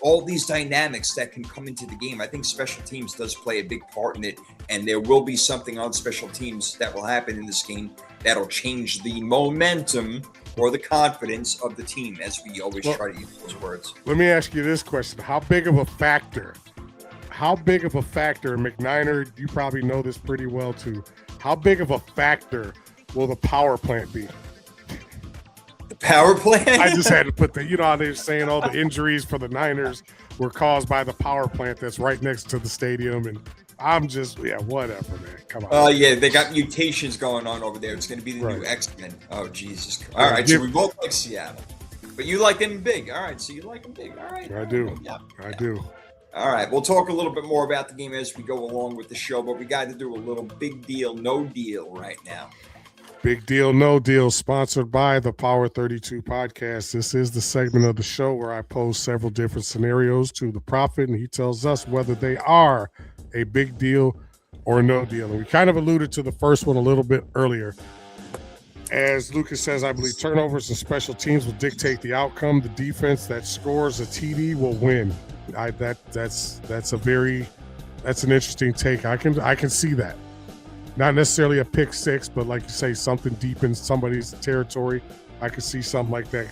all these dynamics that can come into the game, I think special teams does play a big part in it. And there will be something on special teams that will happen in this game that'll change the momentum or the confidence of the team, as we always try to use those words. Let me ask you this question. How big of a factor, McNiner, you probably know this pretty well too, how big of a factor will the power plant be? Power plant. I just had to put the, how they're saying all the injuries for the Niners were caused by the power plant that's right next to the stadium. And I'm just, whatever, man. Come on. Oh, yeah, they got mutations going on over there. It's going to be the new X-Men. Oh, Jesus. All right, so we both like Seattle. But you like them big. All right, so you like them big. All right. I do. I do. All right, we'll talk a little bit more about the game as we go along with the show, but we got to do a little big deal, no deal right now. Big deal, no deal, sponsored by the Power 32 podcast. This is the segment of the show where I pose several different scenarios to the Prophet, and he tells us whether they are a big deal or no deal. And we kind of alluded to the first one a little bit earlier. As Lucas says, I believe turnovers and special teams will dictate the outcome. The defense that scores a TD will win. That's an interesting take. I can see that. Not necessarily a pick six, but like you say, something deep in somebody's territory. I could see something like that.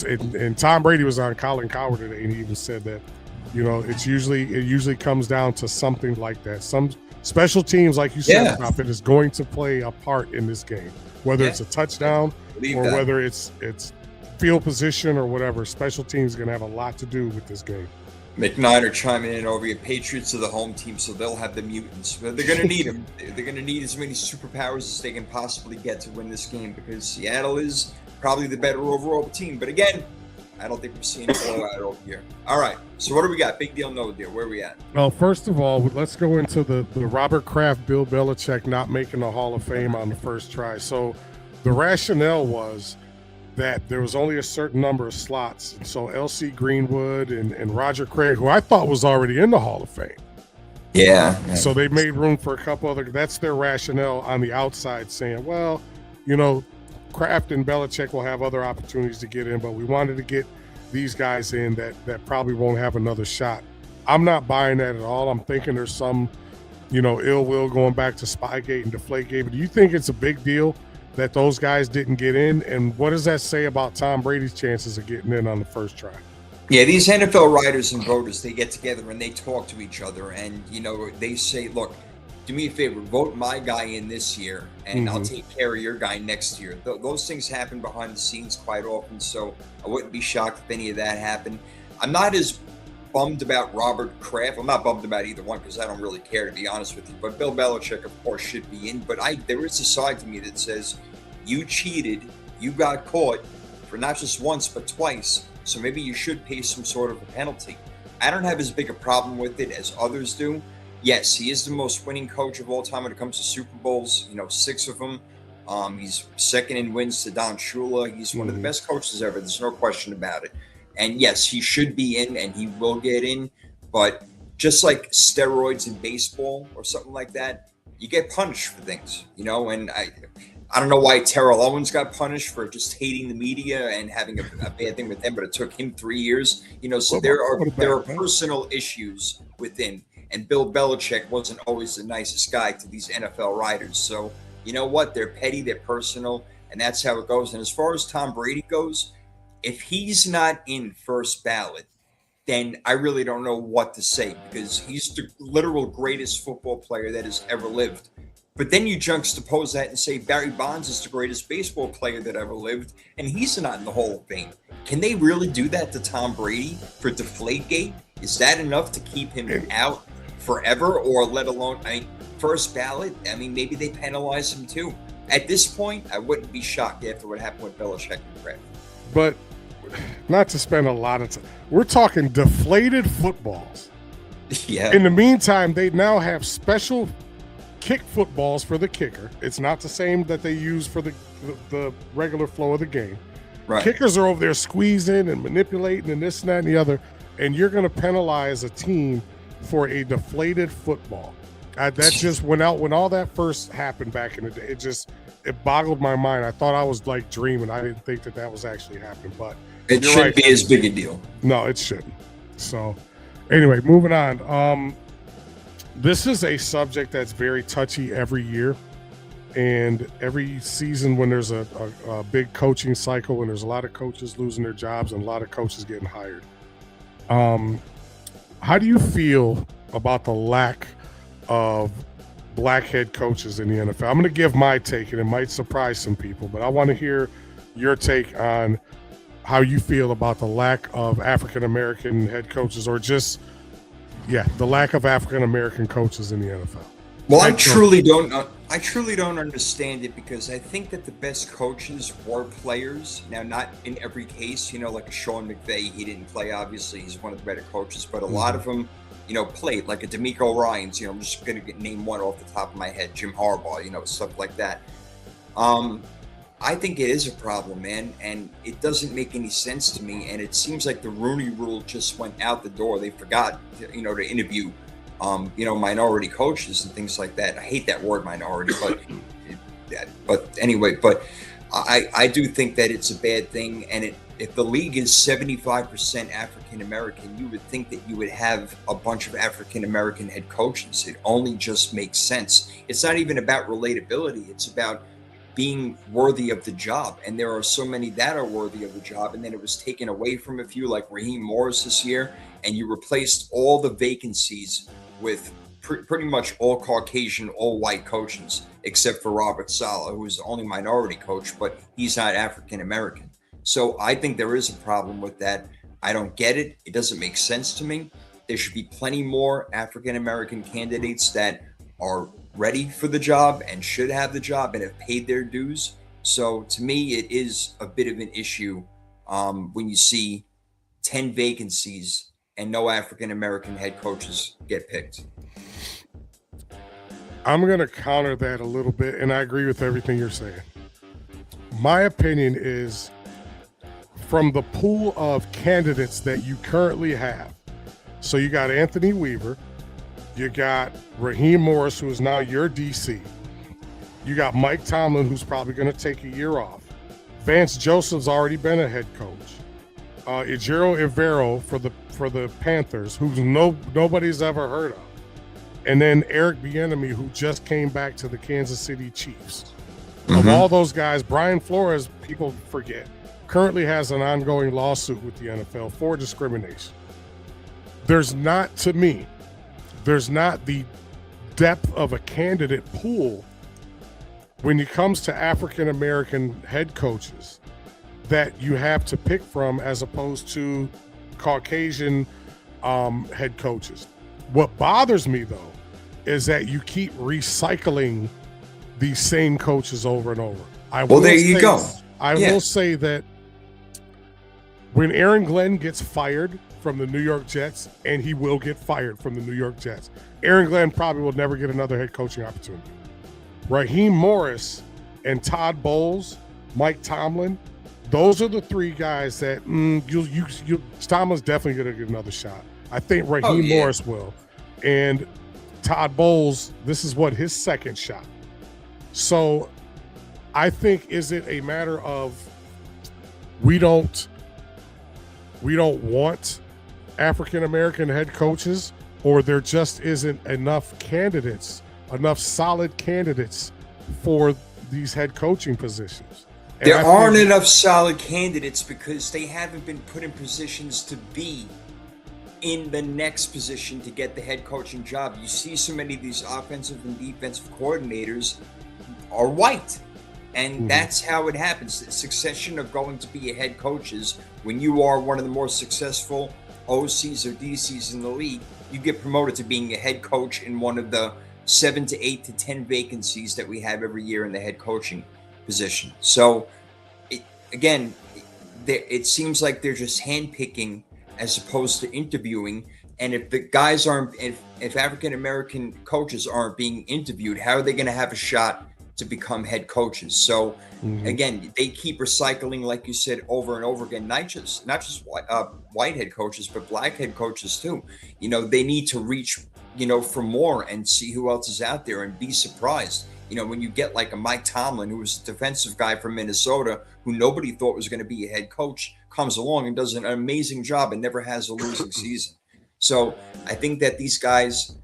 And Tom Brady was on Colin Cowherd today, and he even said that, it usually comes down to something like that. Some special teams, like you said, Prophet, is going to play a part in this game. Whether it's a touchdown or whether it's field position or whatever, special teams is going to have a lot to do with this game. McNiner chiming in over here. Patriots are the home team, so they'll have the mutants. But they're going to need them. They're going to need as many superpowers as they can possibly get to win this game because Seattle is probably the better overall team. But again, I don't think we're seeing a blowout over here. All right, so what do we got? Big deal, no deal. Where are we at? Well, first of all, let's go into the Robert Kraft, Bill Belichick not making the Hall of Fame on the first try. So the rationale was that there was only a certain number of slots. And so L.C. Greenwood and Roger Craig, who I thought was already in the Hall of Fame. Yeah. So they made room for a couple other. That's their rationale on the outside, saying, well, Kraft and Belichick will have other opportunities to get in, but we wanted to get these guys in that probably won't have another shot. I'm not buying that at all. I'm thinking there's some, ill will going back to Spygate and Deflategate. But do you think it's a big deal that those guys didn't get in? And what does that say about Tom Brady's chances of getting in on the first try? Yeah, these NFL writers and voters, they get together and they talk to each other. And, they say, look, do me a favor, vote my guy in this year, and I'll take care of your guy next year. Those things happen behind the scenes quite often, so I wouldn't be shocked if any of that happened. I'm not as bummed about Robert Kraft. I'm not bummed about either one because I don't really care, to be honest with you. But Bill Belichick, of course, should be in. But there is a side to me that says, you cheated, you got caught for not just once, but twice. So maybe you should pay some sort of a penalty. I don't have as big a problem with it as others do. Yes, he is the most winning coach of all time when it comes to Super Bowls, 6 of them. He's second in wins to Don Shula. He's one of the best coaches ever. There's no question about it. And yes, he should be in and he will get in. But just like steroids in baseball or something like that, you get punished for things, and I don't know why Terrell Owens got punished for just hating the media and having a bad thing with them, but it took him 3 years. So there are personal issues within. And Bill Belichick wasn't always the nicest guy to these NFL writers. So you know what? They're petty, they're personal, and that's how it goes. And as far as Tom Brady goes, if he's not in first ballot, then I really don't know what to say because he's the literal greatest football player that has ever lived. But then you juxtapose that and say Barry Bonds is the greatest baseball player that ever lived, and he's not in the Hall of Fame. Can they really do that to Tom Brady for Deflategate? Is that enough to keep him out forever, or let alone first ballot? Maybe they penalize him too. At this point, I wouldn't be shocked after what happened with Belichick and Kraft. But not to spend a lot of time, we're talking deflated footballs. Yeah. In the meantime, they now have special kick footballs for the kicker. It's not the same that they use for the regular flow of the game. Right. Kickers are over there squeezing and manipulating and this and that and the other, and you're going to penalize a team for a deflated football. That just went out when all that first happened back in the day. It boggled my mind. I thought I was like dreaming. I didn't think that was actually happening, but it shouldn't be as big a deal. No, it shouldn't. So anyway, moving on. This is a subject that's very touchy every year, and every season when there's a big coaching cycle, when there's a lot of coaches losing their jobs and a lot of coaches getting hired. How do you feel about the lack of black head coaches in the NFL? I'm going to give my take, and it might surprise some people, but I want to hear your take on how you feel about the lack of African American head coaches, or just the lack of African American coaches in the NFL. Well, I truly don't understand it, because I think that the best coaches were players. Now, not in every case, like a Sean McVay, he didn't play, obviously, he's one of the better coaches, but a lot of them, played, like a D'Amico Ryans, I'm just going to name one off the top of my head, Jim Harbaugh, stuff like that. I think it is a problem, man, and it doesn't make any sense to me, and it seems like the Rooney Rule just went out the door. They forgot, to interview minority coaches and things like that. I hate that word, minority, but anyway, I do think that it's a bad thing. And if the league is 75% African American, you would think that you would have a bunch of African American head coaches. It only just makes sense. It's not even about relatability. It's about being worthy of the job. And there are so many that are worthy of the job. And then it was taken away from a few, like Raheem Morris this year, and you replaced all the vacancies with pretty much all Caucasian, all white coaches, except for Robert Saleh, who is the only minority coach, but he's not African American. So I think there is a problem with that. I don't get it. It doesn't make sense to me. There should be plenty more African American candidates that are ready for the job and should have the job and have paid their dues. So to me, it is a bit of an issue when you see 10 vacancies and no African American head coaches get picked. I'm going to counter that a little bit, and I agree with everything you're saying. My opinion is, from the pool of candidates that you currently have, so you got Anthony Weaver, you got Raheem Morris, who is now your DC, you got Mike Tomlin, who's probably going to take a year off. Vance Joseph's already been a head coach. Ejiro Evero for the Panthers, who nobody's ever heard of. And then Eric Bieniemy, who just came back to the Kansas City Chiefs. Of all those guys, Brian Flores, people forget, currently has an ongoing lawsuit with the NFL for discrimination. There's not the depth of a candidate pool when it comes to African American head coaches that you have to pick from, as opposed to Caucasian head coaches. What bothers me, though, is that you keep recycling these same coaches over and over. There you go. I will say that when Aaron Glenn gets fired from the New York Jets, and he will get fired from the New York Jets, Aaron Glenn probably will never get another head coaching opportunity. Raheem Morris and Todd Bowles, Mike Tomlin, those are the three guys that Tomlin's definitely going to get another shot. I think Raheem Morris will. And Todd Bowles, this is his second shot. So I think, is it a matter of we don't want African American head coaches, or there just isn't enough solid candidates for these head coaching positions? And there aren't enough solid candidates because they haven't been put in positions to be in the next position to get the head coaching job. You see so many of these offensive and defensive coordinators are white. And that's how it happens. The succession of going to be a head coach is when you are one of the more successful OCs or DCs in the league, you get promoted to being a head coach in one of the 7 to 8 to 10 vacancies that we have every year in the head coaching position. So, it seems like they're just handpicking as opposed to interviewing. And if the guys if African American coaches aren't being interviewed, how are they going to have a shot to become head coaches? So again, they keep recycling, like you said, over and over again, not just white head coaches, but black head coaches too. They need to reach, for more and see who else is out there and be surprised. When you get like a Mike Tomlin, who was a defensive guy from Minnesota, who nobody thought was going to be a head coach, comes along and does an amazing job and never has a losing season. So I think that these guys,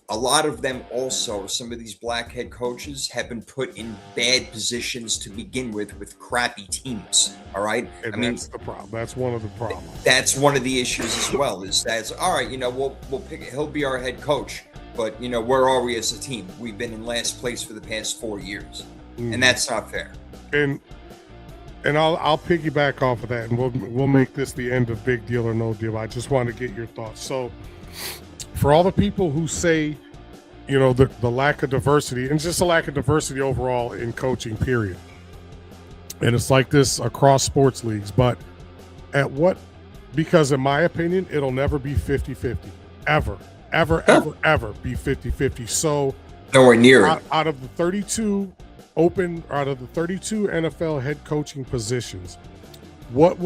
a lot of them also, some of these black head coaches have been put in bad positions to begin with crappy teams. All right. And that's the problem. That's one of the problems. That's one of the issues as well, is that, all right, we'll pick, he'll be our head coach, but where are we as a team? We've been in last place for the past 4 years, and that's not fair. And And I'll piggyback off of that, and we'll make this the end of Big Deal or No Deal. I just want to get your thoughts. So, for all the people who say, the lack of diversity, and just a lack of diversity overall in coaching, period, and it's like this across sports leagues, but at what, because in my opinion, it'll never be 50-50. Ever, ever, ever, ever be 50-50. So nowhere near it. Out of the 32 NFL head coaching positions, what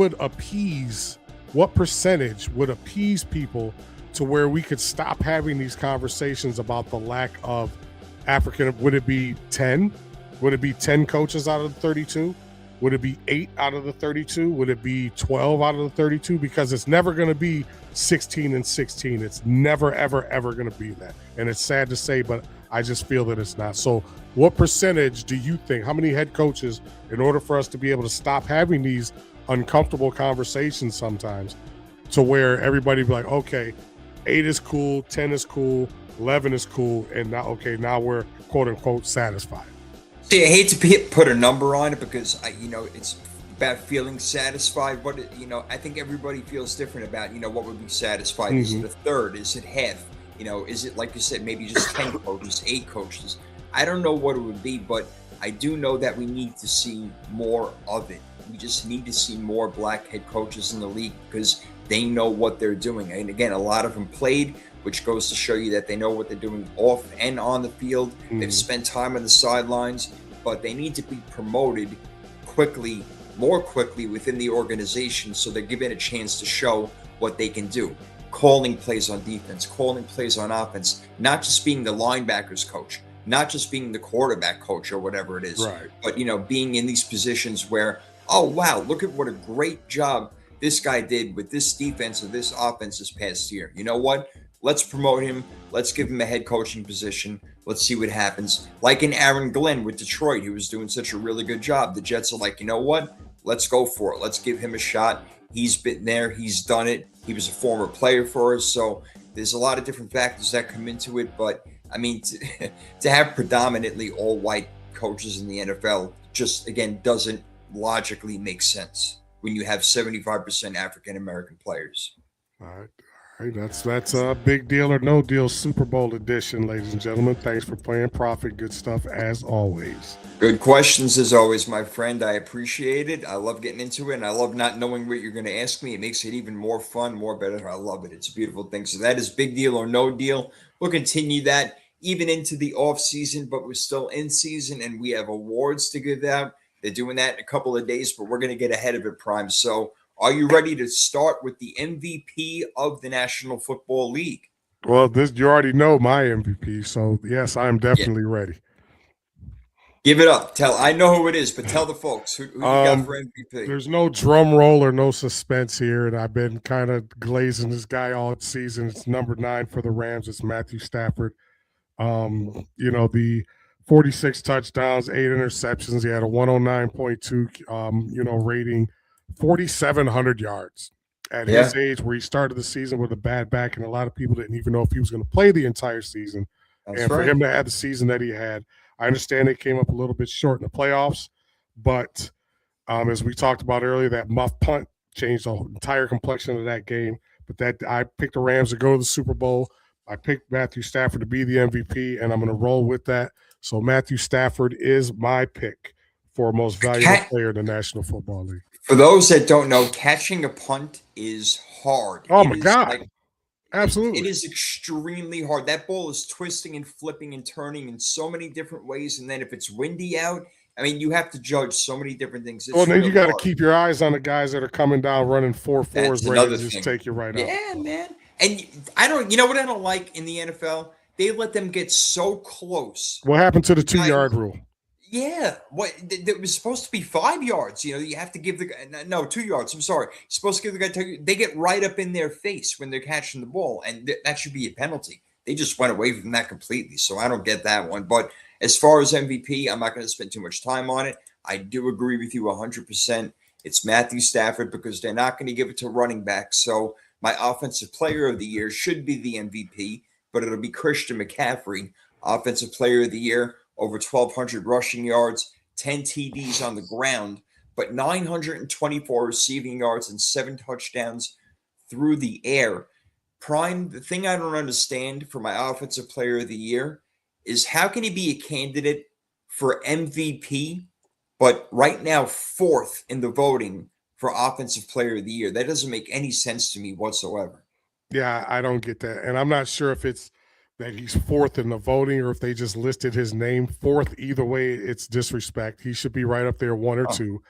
percentage would appease people to where we could stop having these conversations about the lack of African? Would it be 10? Would it be 10 coaches out of the 32? Would it be 8 out of the 32? Would it be 12 out of the 32? Because it's never going to be 16 and 16. It's never, ever, ever going to be that. And it's sad to say, but I just feel that it's not. So what percentage do you think, how many head coaches, in order for us to be able to stop having these uncomfortable conversations sometimes, to where everybody be like, okay, 8 is cool, 10 is cool, 11 is cool, and now we're quote unquote satisfied? See, I hate to put a number on it because it's about feeling satisfied. But I think everybody feels different about what would be satisfied. Mm-hmm. Is it a third? Is it half? Is it, like you said, maybe just 10 coaches, 8 coaches? I don't know what it would be, but I do know that we need to see more of it. We just need to see more black head coaches in the league because they know what they're doing. And again, a lot of them played, which goes to show you that they know what they're doing off and on the field. Mm-hmm. They've spent time on the sidelines, but they need to be promoted more quickly within the organization, so they're given a chance to show what they can do. Calling plays on defense, calling plays on offense, not just being the linebackers coach, not just being the quarterback coach or whatever it is, right. But being in these positions where, oh wow, look at what a great job this guy did with this defense or this offense this past year. You know what? Let's promote him. Let's give him a head coaching position. Let's see what happens. Like in Aaron Glenn with Detroit, he was doing such a really good job. The Jets are like, you know what? Let's go for it. Let's give him a shot. He's been there. He's done it. He was a former player for us. So there's a lot of different factors that come into it. But, I mean, to have predominantly all white coaches in the NFL just, again, doesn't logically make sense when you have 75% African-American players. All right. That's a Big Deal or No Deal Super Bowl edition, ladies and gentlemen. Thanks for playing Prophet. Good stuff as always. Good questions as always, my friend. I appreciate it. I love getting into it, and I love not knowing what you're going to ask me. It makes it even more fun, more better. I love it. It's a beautiful thing. So that is Big Deal or No Deal. We'll continue that even into the off season, but we're still in season, and we have awards to give out. They're doing that in a couple of days, but we're going to get ahead of it, Prime. So are you ready to start with the MVP of the National Football League? Well, you already know my MVP, so yes, I'm definitely ready. Give it up. I know who it is, but tell the folks who you got for MVP. There's no drum roll or no suspense here, and I've been kind of glazing this guy all season. It's number 9 for the Rams. It's Matthew Stafford. The 46 touchdowns, 8 interceptions. He had a 109.2, rating, 4,700 yards at his age, where he started the season with a bad back, and a lot of people didn't even know if he was going to play the entire season. That's and right. For him to have the season that he had, I understand it came up a little bit short in the playoffs, but as we talked about earlier, that muff punt changed the entire complexion of that game. But I picked the Rams to go to the Super Bowl. I picked Matthew Stafford to be the MVP, and I'm going to roll with that. So Matthew Stafford is my pick for most valuable player in the National Football League. For those that don't know, catching a punt is hard. Oh, my God. Absolutely. It is extremely hard. That ball is twisting and flipping and turning in so many different ways. And then if it's windy out, I mean, you have to judge so many different things. Well, then you got to keep your eyes on the guys that are coming down running 4.4s ready to just take you right out. Yeah, man. And you know what I don't like in the NFL? They let them get so close. What happened to the 2-yard rule? Yeah, it was supposed to be 5 yards. You have to give the guy 2 yards. I'm sorry. You're supposed to give the guy. They get right up in their face when they're catching the ball, and that should be a penalty. They just went away from that completely, so I don't get that one. But as far as MVP, I'm not going to spend too much time on it. I do agree with you 100%. It's Matthew Stafford because they're not going to give it to running back. So my offensive player of the year should be the MVP, but it'll be Christian McCaffrey, offensive player of the year. Over 1,200 rushing yards, 10 TDs on the ground. but 924 receiving yards and 7 touchdowns through the air. Prime, the thing I don't understand for my offensive player of the year is how can he be a candidate for MVP, but right now fourth in the voting for offensive player of the year? That doesn't make any sense to me whatsoever. Yeah, I don't get that. And I'm not sure if it's that he's fourth in the voting or if they just listed his name fourth. Either way, it's disrespect. He should be right up there, one or two.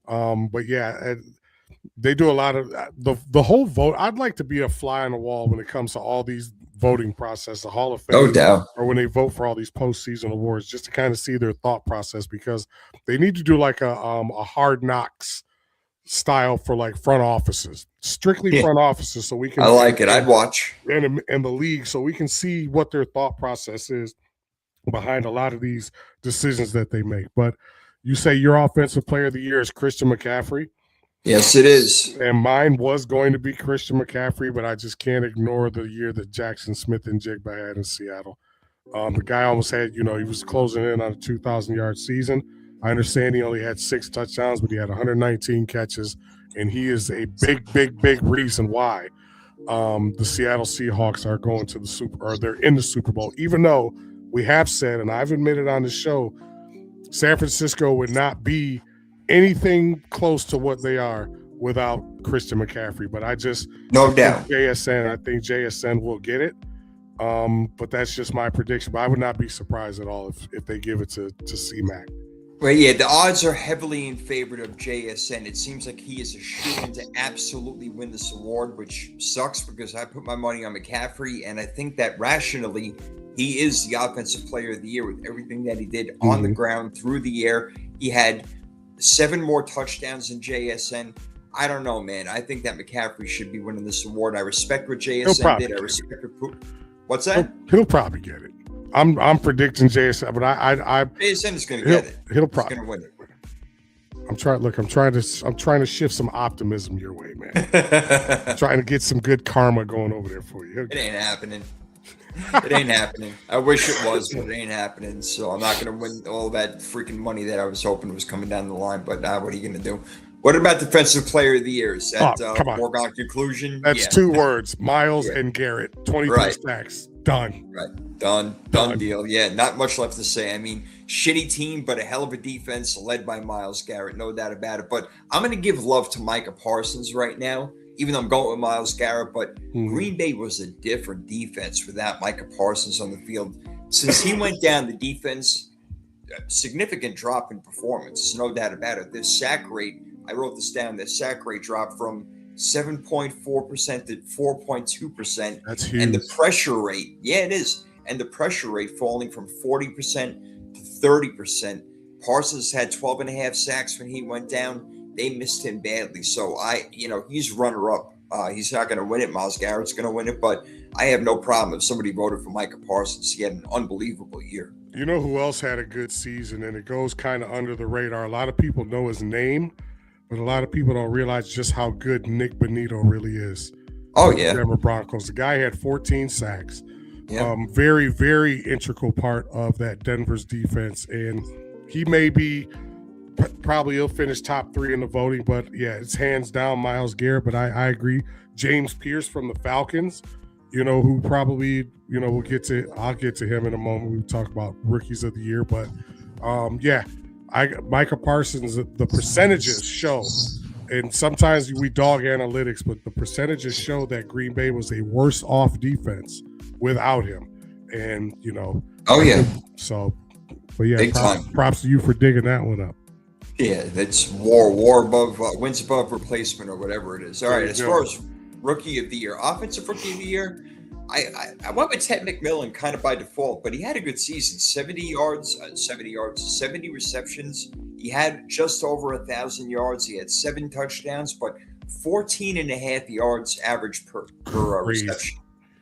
But yeah, they do a lot of the whole vote. I'd like to be a fly on the wall when it comes to all these voting process, the Hall of Fame, No doubt. or when they vote for all these postseason awards, just to kind of see their thought process, because they need to do like a Hard Knocks style for like front offices, strictly front offices, so we can. I like it. I'd watch. And the league, so we can see what their thought process is behind a lot of these decisions that they make. But you say your offensive player of the year is Christian McCaffrey. Yes, it is. And mine was going to be Christian McCaffrey, but I just can't ignore the year that Jackson Smith and Jigba had in Seattle. The guy almost had, he was closing in on a 2,000-yard season. I understand he only had 6 touchdowns, but he had 119 catches, and he is a big reason why the Seattle Seahawks are going to the they're in the Super Bowl, even though we have said, and I've admitted on the show, San Francisco would not be anything close to what they are without Christian McCaffrey. But I think JSN will get it. But that's just my prediction. But I would not be surprised at all if they give it to C-Mac. Well, yeah, the odds are heavily in favor of JSN. It seems like he is a shoo-in to absolutely win this award, which sucks because I put my money on McCaffrey, and I think that rationally he is the offensive player of the year with everything that he did on the ground, through the air. He had 7 more touchdowns than JSN. I don't know, man. I think that McCaffrey should be winning this award. I respect what JSN did. I respect what. What's that? He'll probably get it. I'm predicting JSN, but JSN is going to get it. He'll probably win it. I'm trying to shift some optimism your way, man. I'm trying to get some good karma going over there for you. It ain't happening. It ain't happening. I wish it was, but it ain't happening. So I'm not going to win all that freaking money that I was hoping was coming down the line. But what are you going to do? What about defensive player of the year? Is that foregone conclusion? That's 2 words. Miles and Garrett. 23 sacks. Done. Right. Done deal. Yeah, not much left to say. I mean, shitty team, but a hell of a defense led by Myles Garrett. No doubt about it. But I'm going to give love to Micah Parsons right now, even though I'm going with Myles Garrett. But Green Bay was a different defense without Micah Parsons on the field. Since he went down, the defense, significant drop in performance. No doubt about it. Their sack rate, I wrote this down, their sack rate dropped from 7.4% to 4.2%. That's huge. And the pressure rate, yeah, it is. And the pressure rate falling from 40% to 30%. Parsons had 12.5 sacks when he went down. They missed him badly. So he's runner-up. He's not going to win it. Myles Garrett's going to win it. But I have no problem if somebody voted for Micah Parsons. He had an unbelievable year. You know who else had a good season, and it goes kind of under the radar? A lot of people know his name, but a lot of people don't realize just how good Nick Bonito really is. Oh, yeah. Denver Broncos. The guy had 14 sacks. Yep. Very, very integral part of that Denver's defense. And he may be, probably he'll finish top 3 in the voting, but yeah, it's hands down Myles Garrett. But I agree. James Pierce from the Falcons, who probably, I'll get to him in a moment. We talk about rookies of the year, but Micah Parsons, the percentages show, and sometimes we dog analytics, but the percentages show that Green Bay was a worse off defense without him. And, oh, yeah. So, but yeah, props to you for digging that one up. Yeah, that's war above, wins above replacement or whatever it is. All right, as far as rookie of the year, offensive rookie of the year, I went with Ted McMillan kind of by default, but he had a good season. 70 receptions. He had just over 1,000 yards. He had 7 touchdowns, but 14.5 yards average per reception.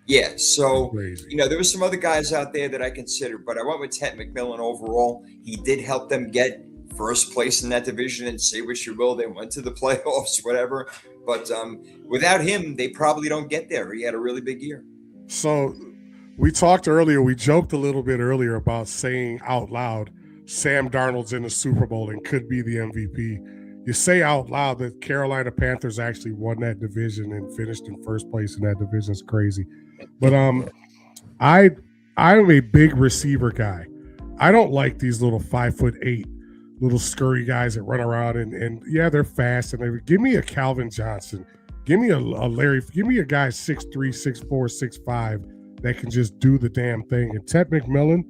Yeah, so, there were some other guys out there that I considered, but I went with Ted McMillan overall. He did help them get first place in that division, and say what you will, they went to the playoffs, whatever. But without him, they probably don't get there. He had a really big year. So we joked a little bit earlier about saying out loud, Sam Darnold's in the Super Bowl and could be the MVP. you say out loud that Carolina Panthers actually won that division and finished in first place in that division is crazy. But I I'm a big receiver guy. I don't like these little 5'8" little scurry guys that run around and yeah, they're fast and they give me a Calvin Johnson. Give me a Larry, give me a guy 6'3", 6'4", 6'5" that can just do the damn thing. And Ted McMillan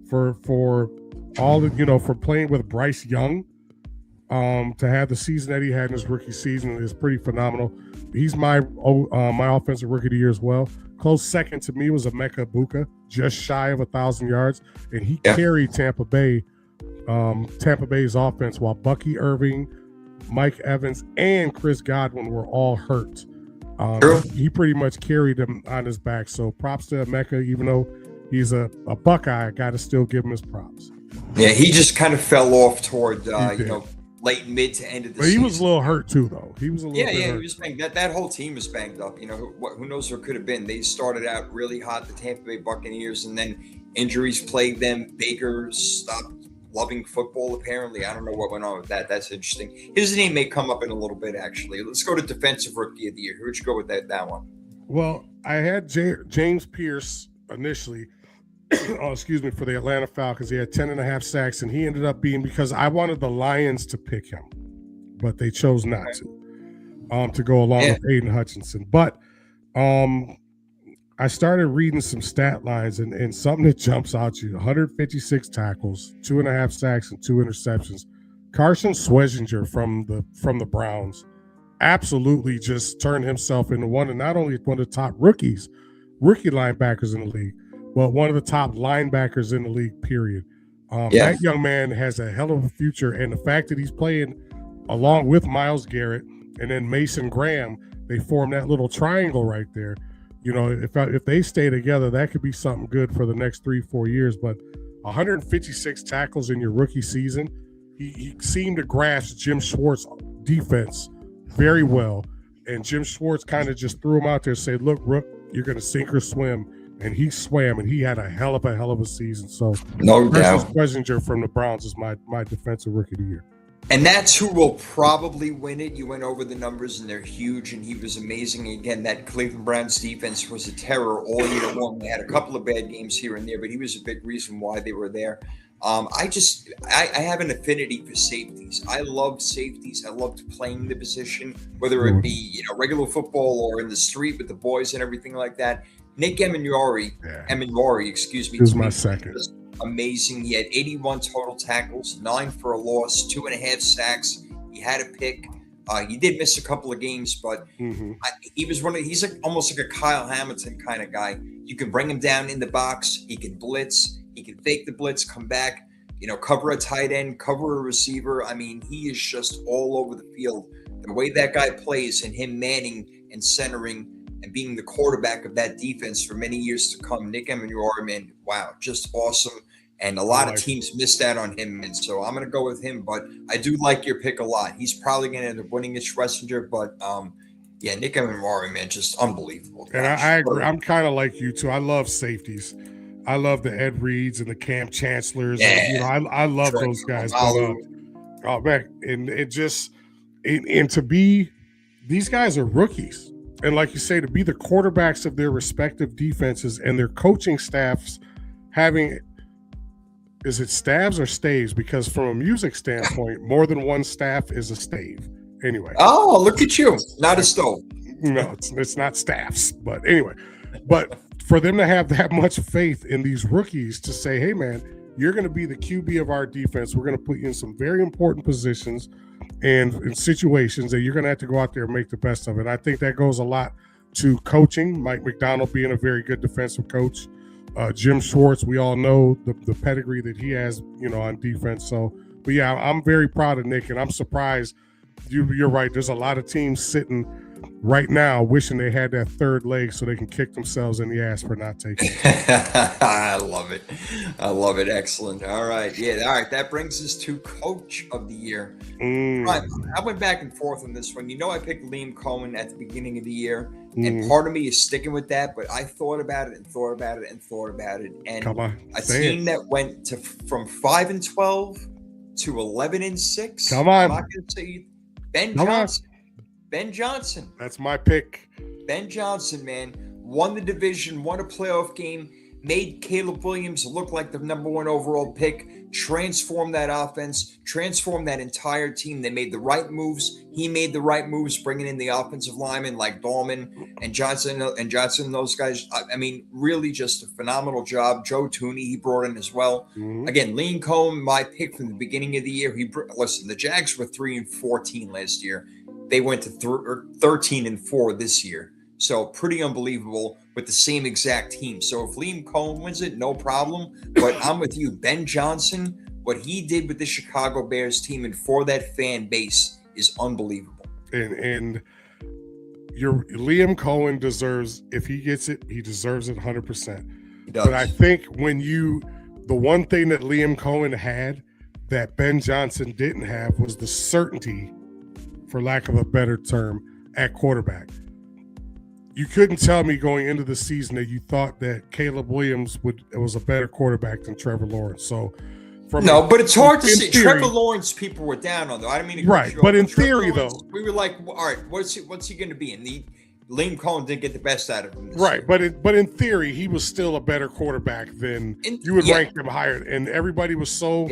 for all the, for playing with Bryce Young, to have the season that he had in his rookie season is pretty phenomenal. He's my offensive rookie of the year as well. Close second to me was Emeka Egbuka, just shy of 1,000 yards, and he carried Tampa Bay's offense while Bucky Irving, Mike Evans, and Chris Godwin were all hurt. He pretty much carried them on his back. So props to Emeka, even though he's a Buckeye, I got to still give him his props. Yeah, he just kind of fell off toward late mid to end of the season. He was a little hurt too, though. He was a little he was banged. That whole team was banged up. Who knows what could have been. They started out really hot, the Tampa Bay Buccaneers, and then injuries plagued them. Baker stopped loving football, apparently. I don't know what went on with that. That's interesting. His name may come up in a little bit, actually. Let's go to Defensive Rookie of the Year. Who'd you go with that one? Well, I had James Pierce initially. For the Atlanta Falcons. He had 10.5 sacks, and he ended up being, because I wanted the Lions to pick him, but they chose not to go along with Aiden Hutchinson. But I started reading some stat lines, and something that jumps out to you: 156 tackles, 2.5 sacks, and 2 interceptions. Carson Schwarzenegger from the Browns absolutely just turned himself into not only one of the top rookie linebackers in the league, but one of the top linebackers in the league, period. That young man has a hell of a future, and the fact that he's playing along with Myles Garrett and then Mason Graham, they form that little triangle right there. If they stay together, that could be something good for the next 3-4 years. But 156 tackles in your rookie season, he seemed to grasp Jim Schwartz's defense very well, and Jim Schwartz kind of just threw him out there and said, "Look, Rook, you're going to sink or swim." And he swam, and he had a hell of a season. So, no doubt, Schwarzenegger from the Browns is my defensive rookie of the year. And that's who will probably win it. You went over the numbers, and they're huge, and he was amazing. Again, that Cleveland Browns defense was a terror all year long. They had a couple of bad games here and there, but he was a big reason why they were there. I have an affinity for safeties. I love safeties. I loved playing the position, whether it be regular football or in the street with the boys and everything like that. Nick Emenwari, he was my second. Amazing. He had 81 total tackles, 9 for a loss, 2.5 sacks. He had a pick. He did miss a couple of games, but he's almost like a Kyle Hamilton kind of guy. You can bring him down in the box. He can blitz. He can fake the blitz, come back, cover a tight end, cover a receiver. I mean, he is just all over the field. The way that guy plays and him manning and centering and being the quarterback of that defense for many years to come. Nick Emenwari, man, wow, just awesome. And a lot of teams missed out on him, and so I'm going to go with him. But I do like your pick a lot. He's probably going to end up winning it, Schwarzenegger. But Nick Emenwari, man, just unbelievable. And I agree. I'm kind of like you too. I love safeties. I love the Ed Reeds and the Cam Chancellors. Yeah. And, I love those guys. But, man, and to be, these guys are rookies. And like you say, to be the quarterbacks of their respective defenses and their coaching staffs having, is it staves or staves? Because from a music standpoint, more than one staff is a stave. Anyway. Oh, look at you. Not a stove. No, it's not staffs. But anyway, for them to have that much faith in these rookies to say, hey, man, you're going to be the QB of our defense. We're going to put you in some very important positions and in situations that you're going to have to go out there and make the best of it. I think that goes a lot to coaching. Mike McDonald being a very good defensive coach. Jim Schwartz, we all know the pedigree that he has, on defense. So, but yeah, I'm very proud of Nick, and I'm surprised. You're right. There's a lot of teams sitting right now wishing they had that third leg so they can kick themselves in the ass for not taking it. I love it. Excellent. All right. Yeah. All right. That brings us to Coach of the Year. Right. I went back and forth on this one. I picked Liam Cohen at the beginning of the year, and part of me is sticking with that, but I thought about it. And come on, a team that went from 5-12 to 11-6. Come on. I'm not going to say Ben Come on. Johnson. Ben Johnson. That's my pick. Ben Johnson, man, won the division, won a playoff game, made Caleb Williams look like the number one overall pick, transformed that offense, transformed that entire team. They made the right moves. He made the right moves, bringing in the offensive linemen like Dahlman and Johnson, those guys. I mean, really just a phenomenal job. Joe Tooney, he brought in as well. Mm-hmm. Again, Liam Cohen, my pick from the beginning of the year. Listen, the Jags were 3-14 last year. They went to 13-4 this year. So pretty unbelievable with the same exact team. So if Liam Cohen wins it, no problem. But I'm with you. Ben Johnson, what he did with the Chicago Bears team and for that fan base is unbelievable. And your Liam Cohen deserves, if he gets it, he deserves it 100%. He does. But I think the one thing that Liam Cohen had that Ben Johnson didn't have was the certainty, for lack of a better term, at quarterback. You couldn't tell me going into the season that you thought that Caleb Williams was a better quarterback than Trevor Lawrence. So, but it's hard to see. Trevor Lawrence, people were down on, though. I don't mean to right, but in theory, though, we were like, all right, what's he going to be? And Liam Cohen didn't get the best out of him. Right, but in theory, he was still a better quarterback than you would rank him higher. And everybody was oh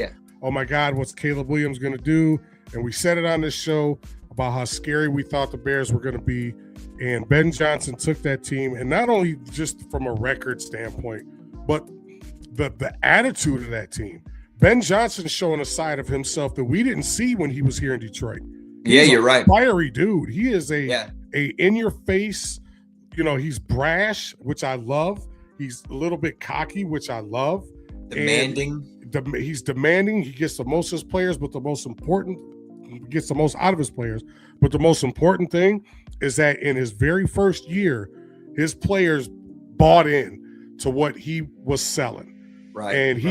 my God, what's Caleb Williams going to do? And we said it on this show about how scary we thought the Bears were going to be. And Ben Johnson took that team, and not only just from a record standpoint, but the attitude of that team. Ben Johnson's showing a side of himself that we didn't see when he was here in Detroit. You're right. Fiery dude. He is a in your face. He's brash, which I love. He's a little bit cocky, which I love. Demanding. He's demanding. He gets the most of his players, but he gets the most out of his players. But the most important thing is that in his very first year, his players bought in to what he was selling. Right. And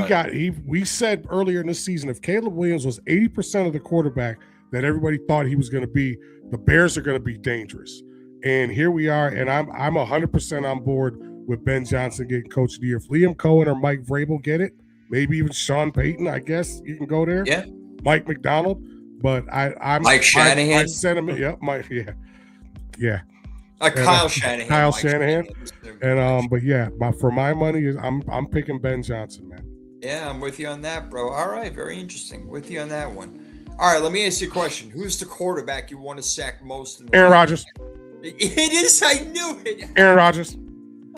we said earlier in this season, if Caleb Williams was 80% of the quarterback that everybody thought he was going to be, the Bears are going to be dangerous. And here we are, and I'm 100% on board with Ben Johnson getting Coach of the Year. If Liam Cohen or Mike Vrabel get it, maybe even Sean Payton, I guess you can go there. Yeah. Mike McDonald. But I'm Mike Shanahan. My sentiment, Mike, yeah. Kyle Shanahan. Kyle Shanahan. And but for my money, I'm picking Ben Johnson, man. Yeah, I'm with you on that, bro. All right, very interesting. With you on that one. All right, let me ask you a question. Who's the quarterback you want to sack most? Aaron Rodgers. It is. I knew it. Aaron Rodgers.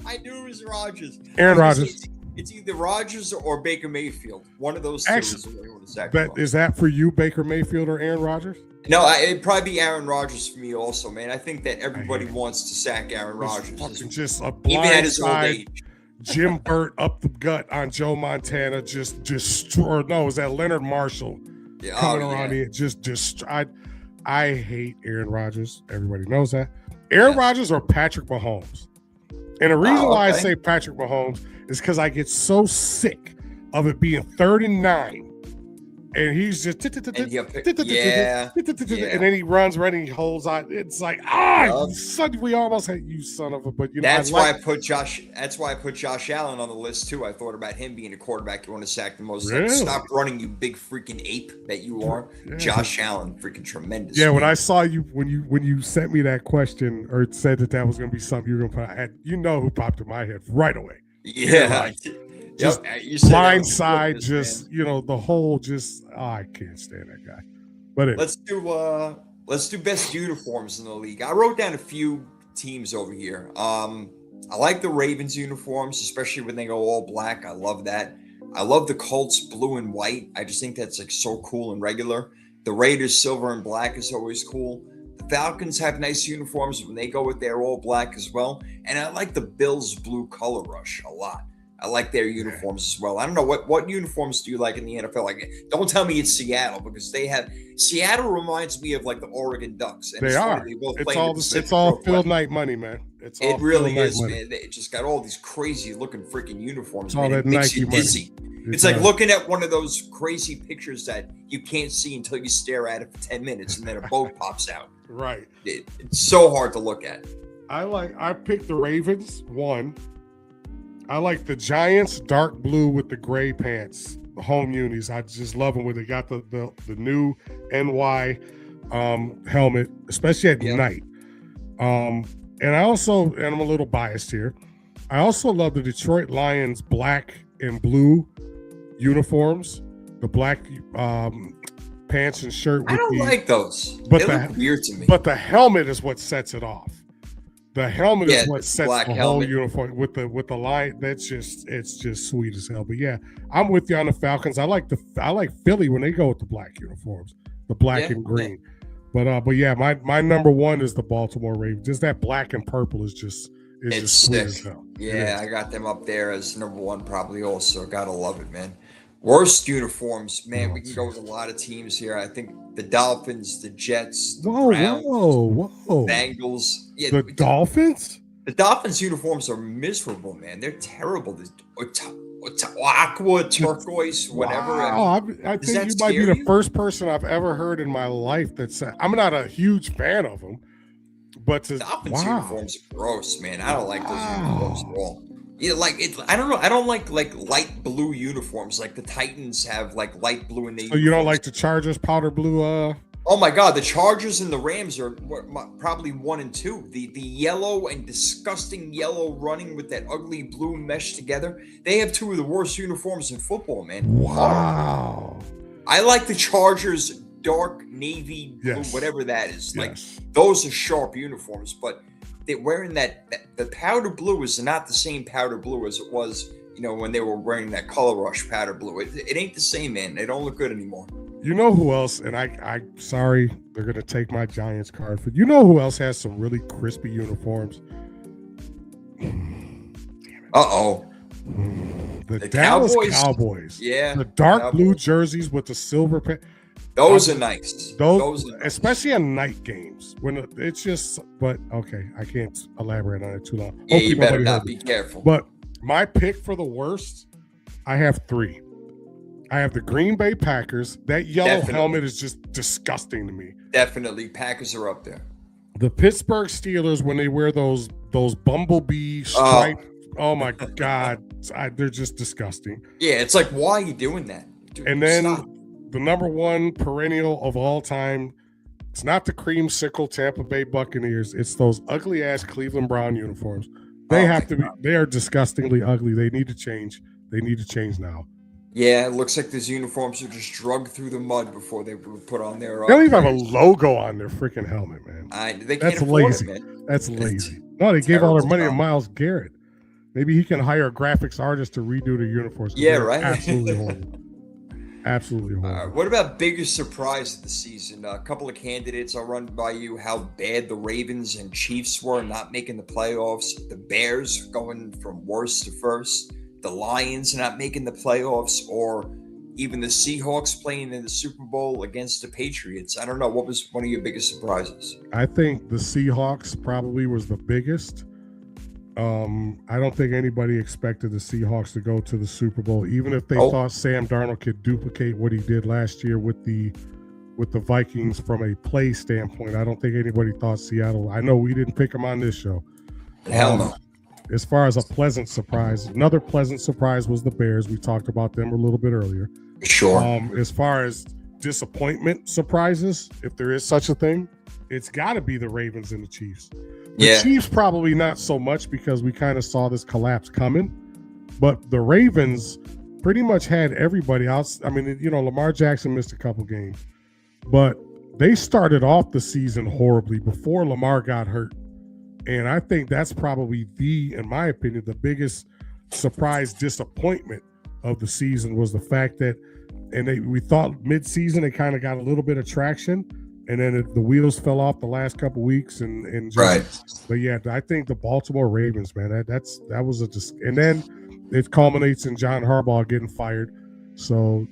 I knew it was Rodgers. Aaron Rodgers. It's either Rodgers or Baker Mayfield. One of those two is the way you want to sack. Is that for you, Baker Mayfield or Aaron Rodgers? No, it'd probably be Aaron Rodgers for me also, man. I think that everybody wants to sack Aaron Rodgers. Just a even at his old blind age. Jim Burt up the gut on Joe Montana. Is that Leonard Marshall coming around here? I hate Aaron Rodgers. Everybody knows that. Aaron Rodgers or Patrick Mahomes. And the reason why I say Patrick Mahomes is because I get so sick of it being 3rd and 9. And he's just and then he runs right and he holds on. It's like son, we almost had you, son of a. But that's why I put Josh Allen on the list too. I thought about him being a quarterback you want to sack the most. Really? Like, stop running, you big freaking ape that you are. Yeah. Josh Allen, freaking tremendous. Yeah, man. When I saw you when you sent me that question or said that was going to be something you were going to put, who popped in my head right away. Yeah. Just blindside, the whole I can't stand that guy. But let's do best uniforms in the league. I wrote down a few teams over here. I like the Ravens uniforms, especially when they go all black. I love that. I love the Colts blue and white. I just think that's like so cool and regular. The Raiders silver and black is always cool. The Falcons have nice uniforms when they go with their all black as well. And I like the Bills blue color rush a lot. I like their uniforms as well. I don't know what uniforms do you like in the NFL? Like, don't tell me it's Seattle because Seattle reminds me of like the Oregon Ducks. And they are. It's all Phil Knight money, man. It really is, man. They just got all these crazy looking freaking uniforms. Man. It makes you dizzy. It's like looking at one of those crazy pictures that you can't see until you stare at it for 10 minutes and then a boat pops out. Right. It's so hard to look at. I picked the Ravens, one. I like the Giants dark blue with the gray pants, the home unis. I just love them when they got the new NY helmet, especially at Yep. night. And I'm a little biased here. I also love the Detroit Lions black and blue uniforms, the black pants and shirt I with don't the like those. but They the look weird to me. but the helmet is what sets it off. The helmet Yeah, is what it's sets black the whole helmet. uniform with the line. It's just sweet as hell. But yeah, I'm with you on the Falcons. I like Philly when they go with the black uniforms, the black Yeah, and green. But yeah, my number one is the Baltimore Ravens. Just that black and purple is just it's sweet sick. as hell. Yeah, I got them up there as number one, probably also. Gotta love it, man. Worst uniforms, man. Oh, We can go with a lot of teams here. I think the Dolphins, the Jets, the whoa, Browns, whoa. Bengals. Yeah, The Dolphins? the Dolphins uniforms are miserable, man. They're terrible. Aqua, turquoise, whatever. Wow, I does think that you might be scare the you? first person I've ever heard in my life that said I'm not a huge fan of them, but Dolphins uniforms are gross, man. I don't like those uniforms at all. Yeah, like it. I don't know. I don't like light blue uniforms. Like the Titans have like light blue, and they. So you don't like the Chargers powder blue? Oh my God, the Chargers and the Rams are probably 1 and 2. The yellow and disgusting yellow running with that ugly blue mesh together. They have 2 of the worst uniforms in football, man. Wow. I like the Chargers dark navy blue, Yes. whatever that is. Like Yes. those are sharp uniforms, but they're wearing that the powder blue is not the same powder blue as it was, when they were wearing that color rush powder blue. It ain't the same, man. They don't look good anymore. You know who else? And I sorry, they're gonna take my Giants card. But you know who else has some really crispy uniforms? Uh-oh. The The Dallas Cowboys. Yeah. The dark Cowboys. blue jerseys with the silver Those are nice. Those are nice. especially on night games when it's just. But okay, I can't elaborate on it too long. Yeah, Hopefully you better nobody not heard be me. careful. But my pick for the worst, I have 3. I have the Green Bay Packers. That yellow Definitely. helmet is just disgusting to me. Definitely, Packers are up there. The Pittsburgh Steelers, when they wear those bumblebee stripes, oh my God, they're just disgusting. Yeah, it's like, why are you doing that? Dude, And then stop. the number one perennial of all time, it's not the creamsicle Tampa Bay Buccaneers. It's those ugly ass Cleveland Brown uniforms. They have to be. They are disgustingly ugly. They need to change. They need to change now. Yeah, it looks like these uniforms are just drugged through the mud before they were put on their. They don't even have a logo on their freaking helmet, man. They can't That's afford lazy. it, man. That's lazy. No, they gave all their money to job. Myles Garrett. Maybe he can hire a graphics artist to redo the uniforms. Yeah, They're right. Absolutely horrible. Absolutely horrible. What about biggest surprise of the season? A couple of candidates. I'll run by you how bad the Ravens and Chiefs were not making the playoffs. The Bears going from worst to first. The Lions not making the playoffs, or even the Seahawks playing in the Super Bowl against the Patriots. I don't know. What was one of your biggest surprises? I think the Seahawks probably was the biggest. I don't think anybody expected the Seahawks to go to the Super Bowl, even if they thought Sam Darnold could duplicate what he did last year with the Vikings from a play standpoint. I don't think anybody thought Seattle. I know we didn't pick them on this show. Hell no. As far as a pleasant surprise, another pleasant surprise was the Bears. We talked about them a little bit earlier. Sure. As far as disappointment surprises, if there is such a thing, it's got to be the Ravens and the Chiefs. The Chiefs probably not so much because we kind of saw this collapse coming, but the Ravens pretty much had everybody else. I mean, Lamar Jackson missed a couple games, but they started off the season horribly before Lamar got hurt. And I think that's probably in my opinion, the biggest surprise disappointment of the season was the fact that, we thought mid-season they kind of got a little bit of traction, and then the wheels fell off the last couple weeks, and right. But yeah, I think the Baltimore Ravens, man, that was and then it culminates in John Harbaugh getting fired. So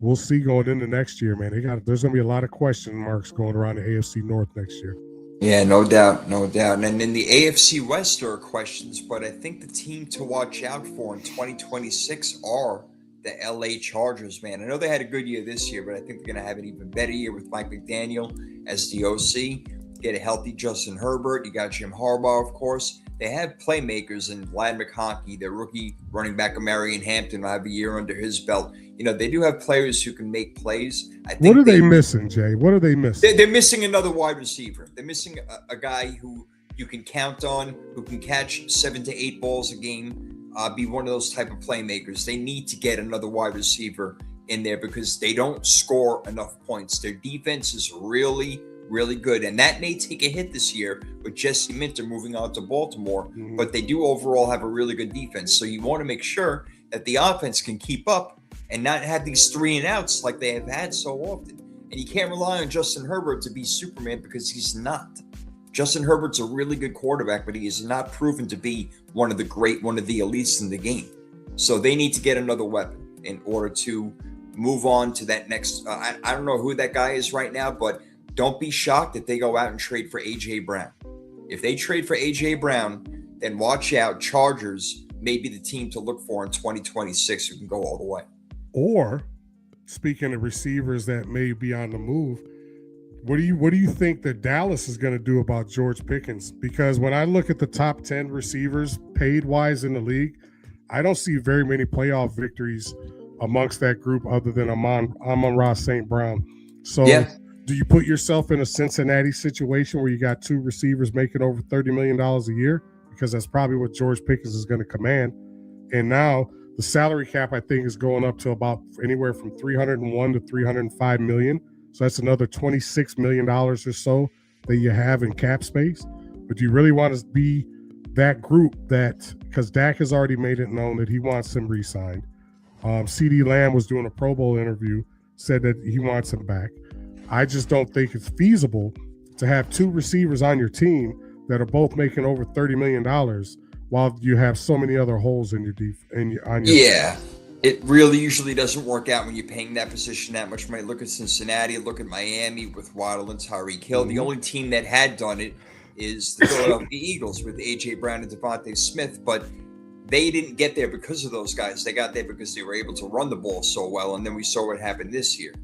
we'll see going into next year, man. There's going to be a lot of question marks going around the AFC North next year. Yeah, no doubt. And in the AFC West, there are questions, but I think the team to watch out for in 2026 are the LA Chargers, man. I know they had a good year this year, but I think they're going to have an even better year with Mike McDaniel as the OC. Get a healthy Justin Herbert. You got Jim Harbaugh, of course. they have playmakers in Lad McConkey, their rookie running back of Marion Hampton, will have a year under his belt. They do have players who can make plays. I think what are they missing, Jay? What are they missing? They're missing another wide receiver. They're missing a guy who you can count on, who can catch 7 to 8 balls a game, be one of those type of playmakers. They need to get another wide receiver in there because they don't score enough points. Their defense is really, really good. And that may take a hit this year with Jesse Minter moving on to Baltimore, but they do overall have a really good defense. So you want to make sure that the offense can keep up and not have these 3 and outs like they have had so often. And you can't rely on Justin Herbert to be Superman because he's not. Justin Herbert's a really good quarterback, but he is not proven to be one of the elites in the game. So they need to get another weapon in order to move on to that next. I don't know who that guy is right now, but don't be shocked if they go out and trade for A.J. Brown. If they trade for A.J. Brown, then watch out. Chargers may be the team to look for in 2026 who can go all the way. Or, speaking of receivers that may be on the move, what do you think that Dallas is going to do about George Pickens? Because when I look at the top 10 receivers paid wise in the league, I don't see very many playoff victories amongst that group other than Amon-Ra St. Brown. So do you put yourself in a Cincinnati situation where you got 2 receivers making over $30 million a year? Because that's probably what George Pickens is going to command. And now the salary cap, I think, is going up to about anywhere from $301 to $305 million. So that's another $26 million or so that you have in cap space. But do you really want to be that group that, because Dak has already made it known that he wants him re-signed. CeeDee Lamb was doing a Pro Bowl interview, said that he wants him back. I just don't think it's feasible to have 2 receivers on your team that are both making over $30 million while you have so many other holes in your Yeah, it really usually doesn't work out when you're paying that position that much money. Look at Cincinnati, look at Miami with Waddle and Tyreek Hill. The only team that had done it is the Philadelphia Eagles with A.J. Brown and Devontae Smith, but they didn't get there because of those guys. They got there because they were able to run the ball so well, and then we saw what happened this year.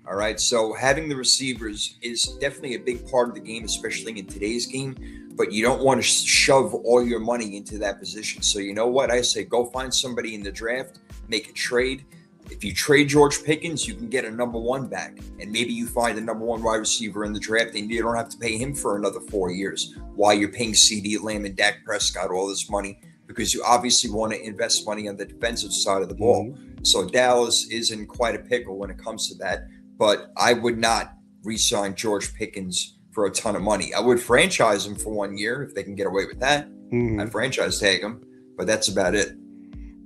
All right, so having the receivers is definitely a big part of the game, especially in today's game, but you don't want to shove all your money into that position. So you know what? I say go find somebody in the draft, make a trade. If you trade George Pickens, you can get a number 1 back, and maybe you find a number 1 wide receiver in the draft, and you don't have to pay him for another 4 years while you're paying CeeDee Lamb and Dak Prescott all this money, because you obviously want to invest money on the defensive side of the ball. So Dallas is in quite a pickle when it comes to that. But I would not re-sign George Pickens for a ton of money. I would franchise him for 1 year if they can get away with that. I'd franchise tag him, but that's about it.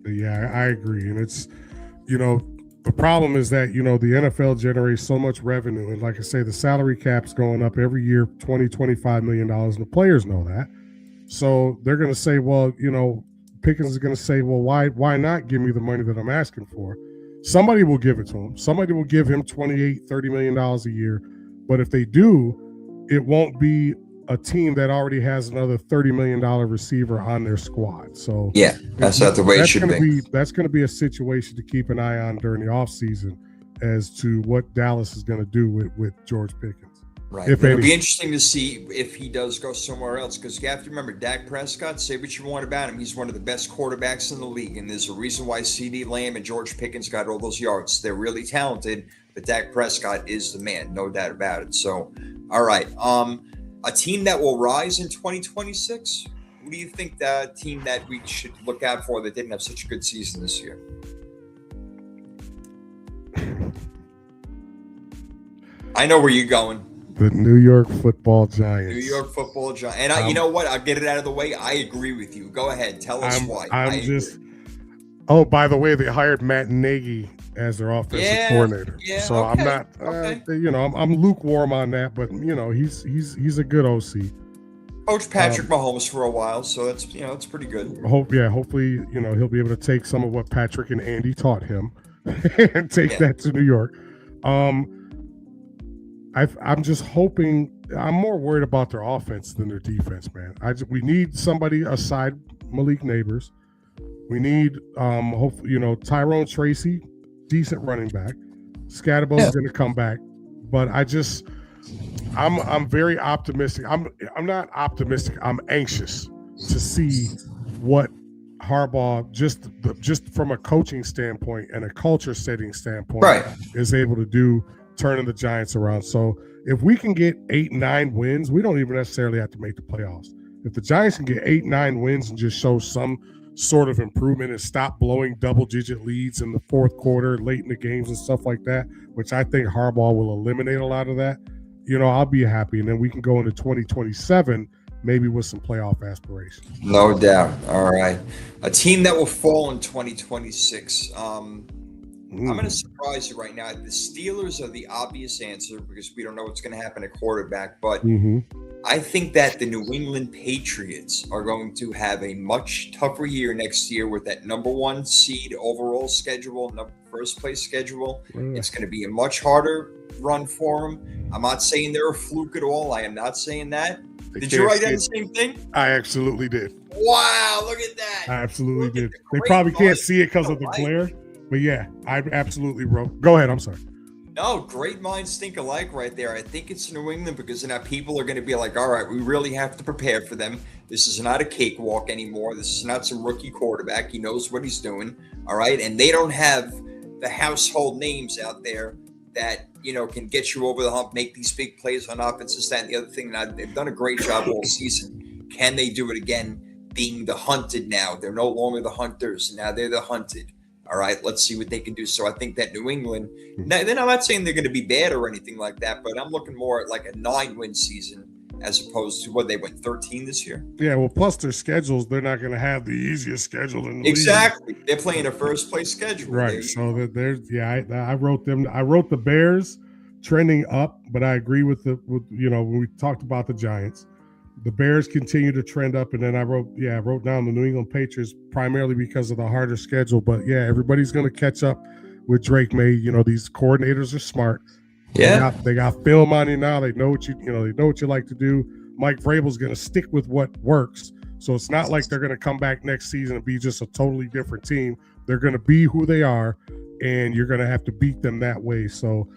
Yeah, I agree. And it's, the problem is that, the NFL generates so much revenue. And like I say, the salary cap's going up every year, $20, $25 million. And the players know that. So they're going to say, well, Pickens is going to say, well, why not give me the money that I'm asking for? Somebody will give it to him. Somebody will give him $28, $30 million a year. But if they do, it won't be a team that already has another $30 million receiver on their squad. So yeah, that's not the way it should be. That's going to be a situation to keep an eye on during the offseason as to what Dallas is going to do with George Pickens. Right. It'll be interesting to see if he does go somewhere else, because you have to remember, Dak Prescott, say what you want about him, he's one of the best quarterbacks in the league, and there's a reason why CeeDee Lamb and George Pickens got all those yards. They're really talented, but Dak Prescott is the man, no doubt about it. So, all right. A team that will rise in 2026? Who do you think the team that we should look out for that didn't have such a good season this year? I know where you're going. The New York Football Giants. New York Football Giants. And you know what? I'll get it out of the way. I agree with you. Go ahead. Tell us why. Oh, by the way, they hired Matt Nagy as their offensive coordinator. Yeah, so okay, I'm not, I'm lukewarm on that, but he's a good OC. Coach Patrick Mahomes for a while, so that's it's pretty good. Hopefully, he'll be able to take some of what Patrick and Andy taught him and take that to New York. I'm just hoping. I'm more worried about their offense than their defense, man. We need somebody aside Malik Neighbors. We need hopefully, Tyrone Tracy, decent running back. Scatterbo is going to come back, but I'm very optimistic. I'm not optimistic. I'm anxious to see what Harbaugh, just from a coaching standpoint and a culture setting standpoint, Right. is able to do, turning the Giants around. So if we can get 8-9 wins, we don't even necessarily have to make the playoffs. If the Giants can get 8-9 wins and just show some sort of improvement and stop blowing double-digit leads in the fourth quarter, late in the games and stuff like that, which I think Harbaugh will eliminate a lot of that, I'll be happy. And then we can go into 2027 maybe with some playoff aspirations. No doubt. All right. A team that will fall in 2026. I'm going to surprise you right now. The Steelers are the obvious answer because we don't know what's going to happen at quarterback. But I think that the New England Patriots are going to have a much tougher year next year with that number 1 seed overall schedule, first place schedule. It's going to be a much harder run for them. I'm not saying they're a fluke at all. I am not saying that. Did you write down the same thing? I absolutely did. Wow, look at that. I absolutely did. They probably can't see it because of the glare, but yeah, I absolutely wrote. Go ahead, I'm sorry. No, great minds think alike right there. I think it's New England because now people are going to be like, all right, we really have to prepare for them. This is not a cakewalk anymore. This is not some rookie quarterback. He knows what he's doing, all right? And they don't have the household names out there that, can get you over the hump, make these big plays on offense, this, that, and the other thing. Now, they've done a great job all season. Can they do it again, being the hunted now? They're no longer the hunters. Now they're the hunted. All right, let's see what they can do. So I think that New England, then I'm not saying they're going to be bad or anything like that, but I'm looking more at like a 9-win season as opposed to what they went 13 this year. Yeah, well, plus their schedules, they're not going to have the easiest schedule in the exactly. league. They're playing a first place schedule. Right. So there's I wrote them. I wrote the Bears trending up, but I agree with when we talked about the Giants. The Bears continue to trend up, and then I wrote down the New England Patriots primarily because of the harder schedule. But yeah, everybody's going to catch up with Drake May. These coordinators are smart. Yeah, they got film on you now. They know what they know what you like to do. Mike Vrabel's going to stick with what works. So it's not like they're going to come back next season and be just a totally different team. They're going to be who they are, and you're going to have to beat them that way. So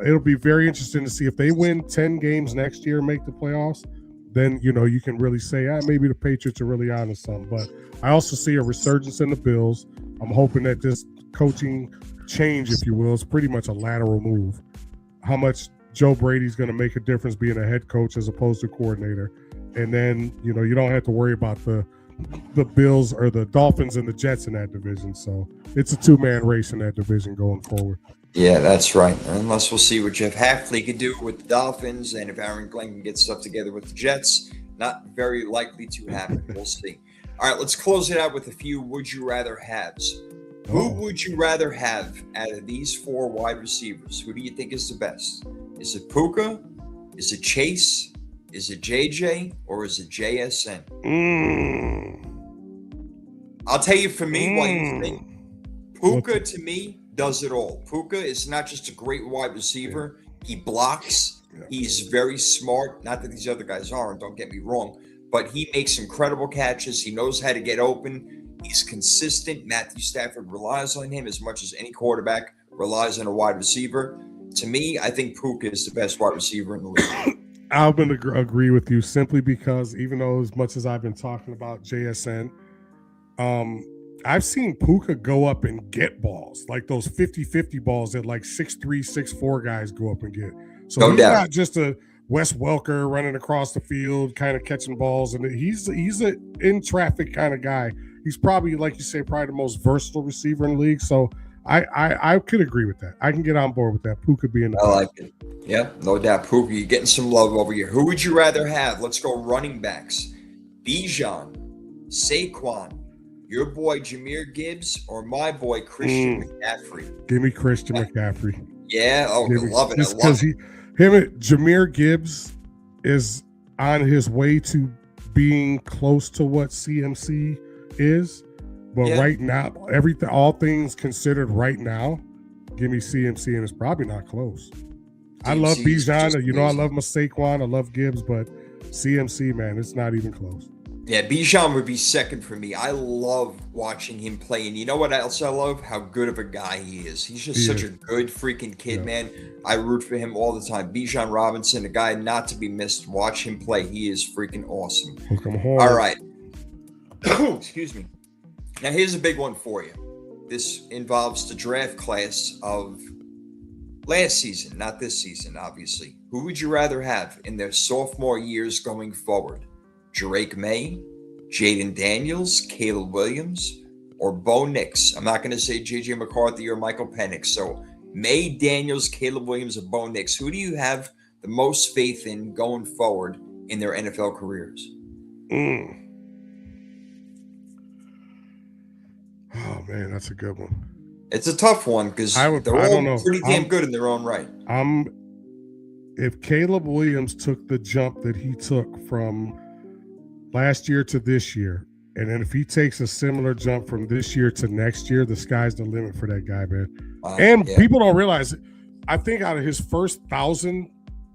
it'll be very interesting to see if they win 10 games next year and make the playoffs. Then, you can really say, maybe the Patriots are really on to something. But I also see a resurgence in the Bills. I'm hoping that this coaching change, if you will, is pretty much a lateral move. How much Joe Brady's going to make a difference being a head coach as opposed to coordinator. And then, you don't have to worry about the Bills or the Dolphins and the Jets in that division. So it's a 2-man race in that division going forward. Yeah, that's right. Unless we'll see what Jeff Hafley can do with the Dolphins, and if Aaron Glenn can get stuff together with the Jets, not very likely to happen. We'll see. All right, let's close it out with a few would you rather haves. Who would you rather have out of these 4 wide receivers? Who do you think is the best? Is it Puka? Is it Chase? Is it JJ? Or is it JSN? I'll tell you for me what you think. Puka, to me, does it all. Puka is not just a great wide receiver. He blocks. He's very smart. Not that these other guys aren't, don't get me wrong. But he makes incredible catches. He knows how to get open. He's consistent. Matthew Stafford relies on him as much as any quarterback relies on a wide receiver. To me, I think Puka is the best wide receiver in the league. I'm going to agree with you simply because even though as much as I've been talking about JSN, I've seen Puka go up and get balls, like those 50-50 balls that like 6'3", 6'4" guys go up and get. So he's not just a Wes Welker running across the field, kind of catching balls, and he's an in traffic kind of guy. He's probably, like you say, probably the most versatile receiver in the league. So I could agree with that. I can get on board with that. Puka being the I like it. Yeah, no doubt. Puka, you're getting some love over here. Who would you rather have? Let's go running backs. Bijan, Saquon, your boy Jahmyr Gibbs, or my boy Christian McCaffrey? Give me Christian McCaffrey. Yeah, I love it. Just because Jahmyr Gibbs is on his way to being close to what CMC is. But right now, all things considered right now, give me CMC, and it's probably not close. I love Bijan. I love my Saquon. I love Gibbs, but CMC, man, it's not even close. Yeah, Bijan would be second for me. I love watching him play. And you know what else I love? How good of a guy he is. He's just such a good freaking kid, man. I root for him all the time. Bijan Robinson, a guy not to be missed. Watch him play. He is freaking awesome. All right. Excuse me. Now, here's a big one for you. This involves the draft class of last season, not this season, obviously. Who would you rather have in their sophomore years going forward? Drake May, Jaden Daniels, Caleb Williams, or Bo Nix? I'm not going to say J.J. McCarthy or Michael Penix. So May, Daniels, Caleb Williams, or Bo Nix. Who do you have the most faith in going forward in their NFL careers? Oh, man, that's a good one. It's a tough one because they're all pretty damn good in their own right. If Caleb Williams took the jump that he took from last year to this year, and then if he takes a similar jump from this year to next year, the sky's the limit for that guy, man. People don't realize it. I think out of his first 1,000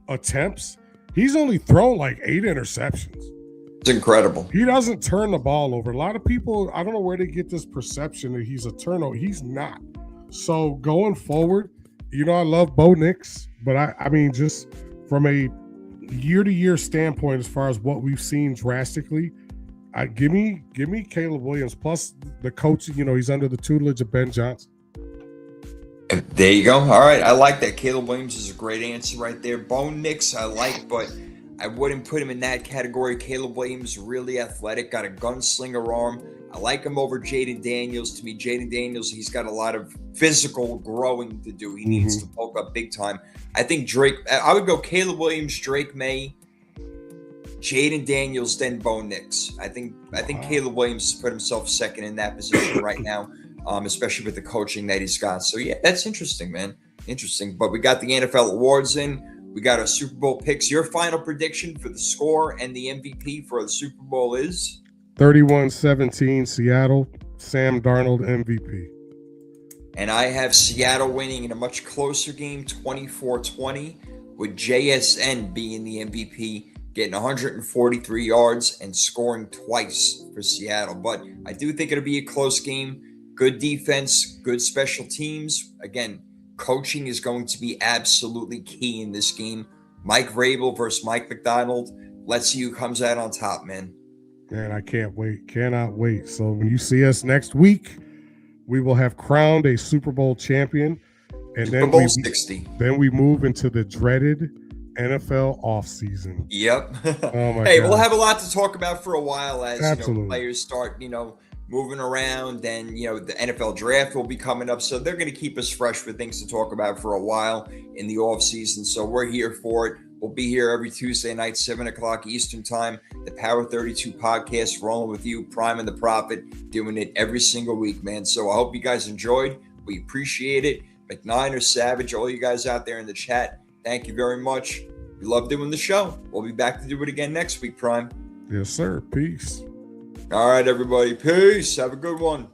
attempts, he's only thrown like 8 interceptions. It's incredible. He doesn't turn the ball over. A lot of people, I don't know where they get this perception that he's a turnover. He's not. So going forward, I love Bo Nix, but I mean, just from a year-to-year standpoint, as far as what we've seen drastically, give me Caleb Williams. Plus the coach, he's under the tutelage of Ben Johnson. There you go. All right, I like that. Caleb Williams is a great answer right there. Bo Nix, I like, but I wouldn't put him in that category. Caleb Williams, really athletic, got a gunslinger arm. I like him over Jaden Daniels. To me, Jaden Daniels, he's got a lot of physical growing to do. He needs to bulk up big time. I think I would go Caleb Williams, Drake May, Jaden Daniels, then Bo Nix. I think Caleb Williams has put himself second in that position right now, especially with the coaching that he's got. So, yeah, that's interesting, man. Interesting. But we got the NFL awards in. We got our Super Bowl picks. Your final prediction for the score and the MVP for the Super Bowl is? 31-17 Seattle, Sam Darnold MVP. And I have Seattle winning in a much closer game, 24-20, with JSN being the MVP, getting 143 yards and scoring twice for Seattle. But I do think it'll be a close game. Good defense, good special teams. Again, coaching is going to be absolutely key in this game. Mike Vrabel versus Mike McDonald. Let's see who comes out on top, man. Man, I can't wait. Cannot wait. So when you see us next week, we will have crowned a Super Bowl champion. And Super Bowl 60. Then we move into the dreaded NFL offseason. Yep. Oh my Hey, God. We'll have a lot to talk about for a while as Absolutely. players start, moving around. Then, the NFL draft will be coming up. So they're going to keep us fresh with things to talk about for a while in the offseason. So we're here for it. We'll be here every Tuesday night, 7 o'clock Eastern time. The Power 32 podcast, rolling with you, Prime and The Pophet, doing it every single week, man. So I hope you guys enjoyed. We appreciate it. McNine or Savage, all you guys out there in the chat, thank you very much. We love doing the show. We'll be back to do it again next week, Prime. Yes, sir. Peace. All right, everybody. Peace. Have a good one.